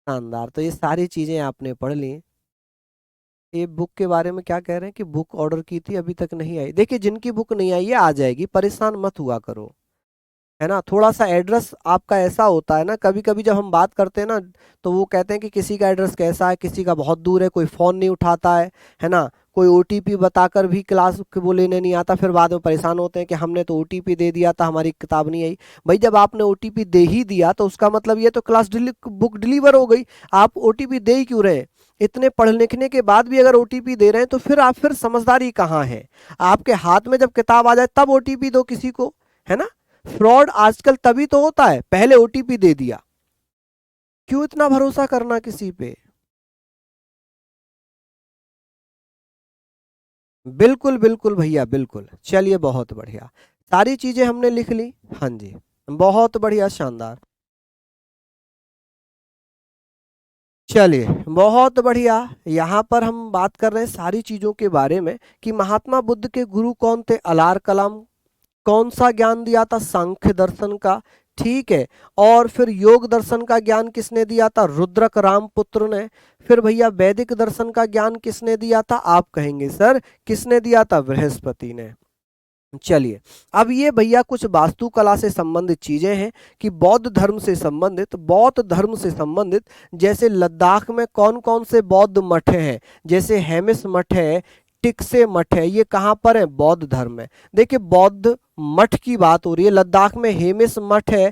शानदार। तो ये सारी चीज़ें आपने पढ़ ली। ये बुक के बारे में क्या कह रहे हैं कि बुक ऑर्डर की थी अभी तक नहीं आई। देखिए, जिनकी बुक नहीं आई है आ जाएगी, परेशान मत हुआ करो, है ना। थोड़ा सा एड्रेस आपका ऐसा होता है ना, कभी कभी जब हम बात करते हैं ना तो वो कहते हैं कि किसी का एड्रेस कैसा है, किसी का बहुत दूर है, कोई फ़ोन नहीं उठाता है ना, कोई ओटीपी बताकर भी क्लास के वो लेने नहीं आता, फिर बाद में परेशान होते हैं कि हमने तो ओटीपी दे दिया था, हमारी किताब नहीं आई। भाई जब आपने ओटीपी दे ही दिया तो उसका मतलब ये तो क्लास बुक डिलीवर हो गई, आप ओटीपी दे ही क्यों रहे हैं? इतने पढ़ लिखने के बाद भी अगर ओटीपी दे रहे हैं तो फिर आप, फिर समझदारी कहाँ है? आपके हाथ में जब किताब आ जाए तब ओटीपी दो किसी को, है ना। फ्रॉड आजकल तभी तो होता है, पहले ओटीपी दे दिया। क्यों इतना भरोसा करना किसी पे? बिल्कुल बिल्कुल भैया, बिल्कुल। चलिए, बहुत बढ़िया, सारी चीजें हमने लिख ली। हाँ जी, बहुत बढ़िया, शानदार। चलिए, बहुत बढ़िया। यहाँ पर हम बात कर रहे हैं सारी चीजों के बारे में कि महात्मा बुद्ध के गुरु कौन थे? अलार कलाम। कौन सा ज्ञान दिया था? सांख्य दर्शन का। ठीक है, और फिर योग दर्शन का ज्ञान किसने दिया था? रुद्रक रामपुत्र ने। फिर भैया वैदिक दर्शन का ज्ञान किसने दिया था? आप कहेंगे सर किसने दिया था? बृहस्पति ने। चलिए, अब ये भैया कुछ वास्तुकला से संबंधित चीजें हैं कि बौद्ध धर्म से संबंधित जैसे लद्दाख में कौन कौन से बौद्ध मठ हैं? जैसे हेमिस मठ है, टिक्से मठ है, ये कहाँ पर है? बौद्ध धर्म में। देखिए, बौद्ध मठ की बात हो रही है, लद्दाख में हेमिस मठ है,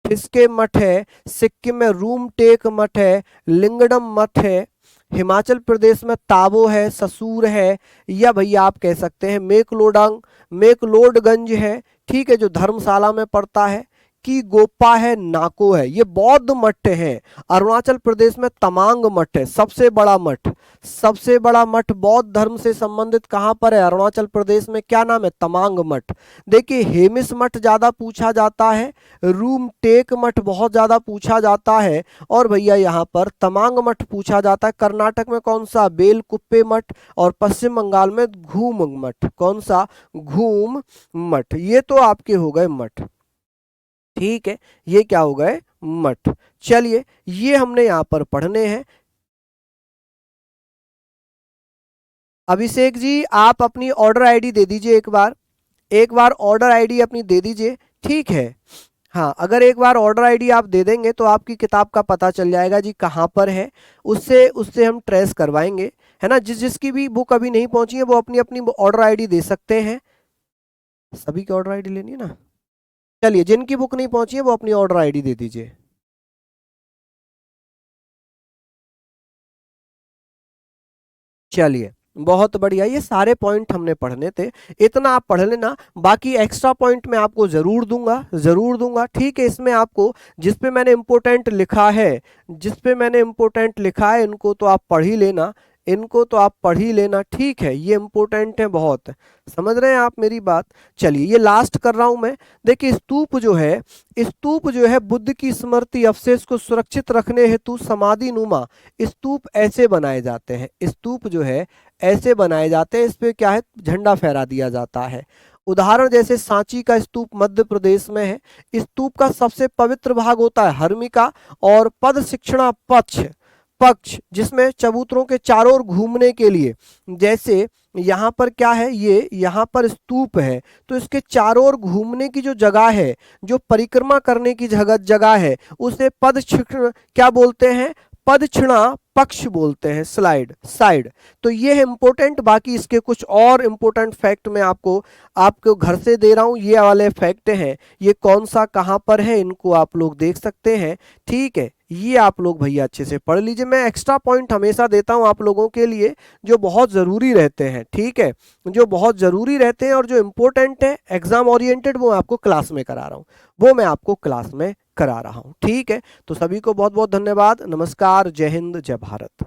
ठिस्के मठ है, सिक्किम में रूमटेक मठ है, लिंगडम मठ है, हिमाचल प्रदेश में ताबो है, ससूर है, या भैया आप कह सकते हैं मेकलोडगंज है। ठीक है, जो धर्मशाला में पड़ता है, की गोपा है, नाको है, ये बौद्ध मठ है। अरुणाचल प्रदेश में तमांग मठ है, सबसे बड़ा मठ, सबसे बड़ा मठ बौद्ध धर्म से संबंधित कहाँ पर है? अरुणाचल प्रदेश में। क्या नाम है? तमांग मठ। देखिए, हेमिस मठ ज्यादा पूछा जाता है, रूम टेक मठ बहुत ज्यादा पूछा जाता है, और भैया यहाँ पर तमांग मठ पूछा जाता है। कर्नाटक में कौन सा? बेलकुप्पे मठ, और पश्चिम बंगाल में घूम मठ। कौन सा? घूम मठ। ये तो आपके हो गए मठ। ठीक है, ये क्या हो गए? मठ। चलिए ये हमने यहाँ पर पढ़ने हैं। अभिषेक जी आप अपनी ऑर्डर आईडी दे दीजिए, एक बार ऑर्डर आईडी अपनी दे दीजिए, ठीक है। हाँ, अगर एक बार ऑर्डर आईडी आप दे देंगे तो आपकी किताब का पता चल जाएगा जी कहाँ पर है, उससे उससे हम ट्रेस करवाएंगे, है ना। जिसकी भी बुक अभी नहीं पहुंची है वो अपनी अपनी ऑर्डर आईडी दे सकते हैं। सभी की ऑर्डर आईडी लेनी है ना। चलिए जिनकी बुक नहीं पहुंची है वो अपनी ऑर्डर आईडी दे दीजिए। चलिए बहुत बढ़िया, ये सारे पॉइंट हमने पढ़ने थे, इतना आप पढ़ लेना। बाकी एक्स्ट्रा पॉइंट मैं आपको जरूर दूंगा, जरूर दूंगा, ठीक है। इसमें आपको जिस पे मैंने इम्पोर्टेंट लिखा है, जिस पे मैंने इम्पोर्टेंट लिखा है इनको तो आप पढ़ ही लेना, इनको तो आप पढ़ ही लेना, ठीक है। ये इम्पोर्टेंट है बहुत, समझ रहे हैं आप मेरी बात। चलिए ये लास्ट कर रहा हूं मैं। देखिए स्तूप जो है बुद्ध की स्मृति अवशेष को सुरक्षित रखने हेतु समाधि नुमा स्तूप ऐसे बनाए जाते हैं। स्तूप जो है ऐसे बनाए जाते हैं, इस पे क्या है, झंडा फहरा दिया जाता है। उदाहरण जैसे सांची का स्तूप मध्य प्रदेश में है। स्तूप का सबसे पवित्र भाग होता है हर्मिका और पद शिक्षणा पक्ष पक्ष जिसमें चबूतरों के चारों ओर घूमने के लिए, जैसे यहाँ पर क्या है, ये यहाँ पर स्तूप है तो इसके चारों ओर घूमने की जो जगह है, जो परिक्रमा करने की जगह है, उसे पद क्या बोलते हैं, पदक्षिणा पक्ष बोलते हैं, स्लाइड साइड। तो ये है इंपॉर्टेंट। बाकी इसके कुछ और इंपॉर्टेंट फैक्ट मैं आपको घर से दे रहा हूं, ये वाले फैक्ट हैं, ये कौन सा कहां पर है इनको आप लोग देख सकते हैं, ठीक है। ये आप लोग भैया अच्छे से पढ़ लीजिए। मैं एक्स्ट्रा पॉइंट हमेशा देता हूं आप लोगों के लिए जो बहुत ज़रूरी रहते हैं, ठीक है, जो बहुत ज़रूरी रहते हैं और जो इम्पोर्टेंट है एग्जाम ओरिएंटेड, वो आपको क्लास में करा रहा हूँ, वो मैं आपको क्लास में करा रहा हूँ, ठीक है। तो सभी को बहुत बहुत धन्यवाद, नमस्कार, जय हिंद, जय भारत।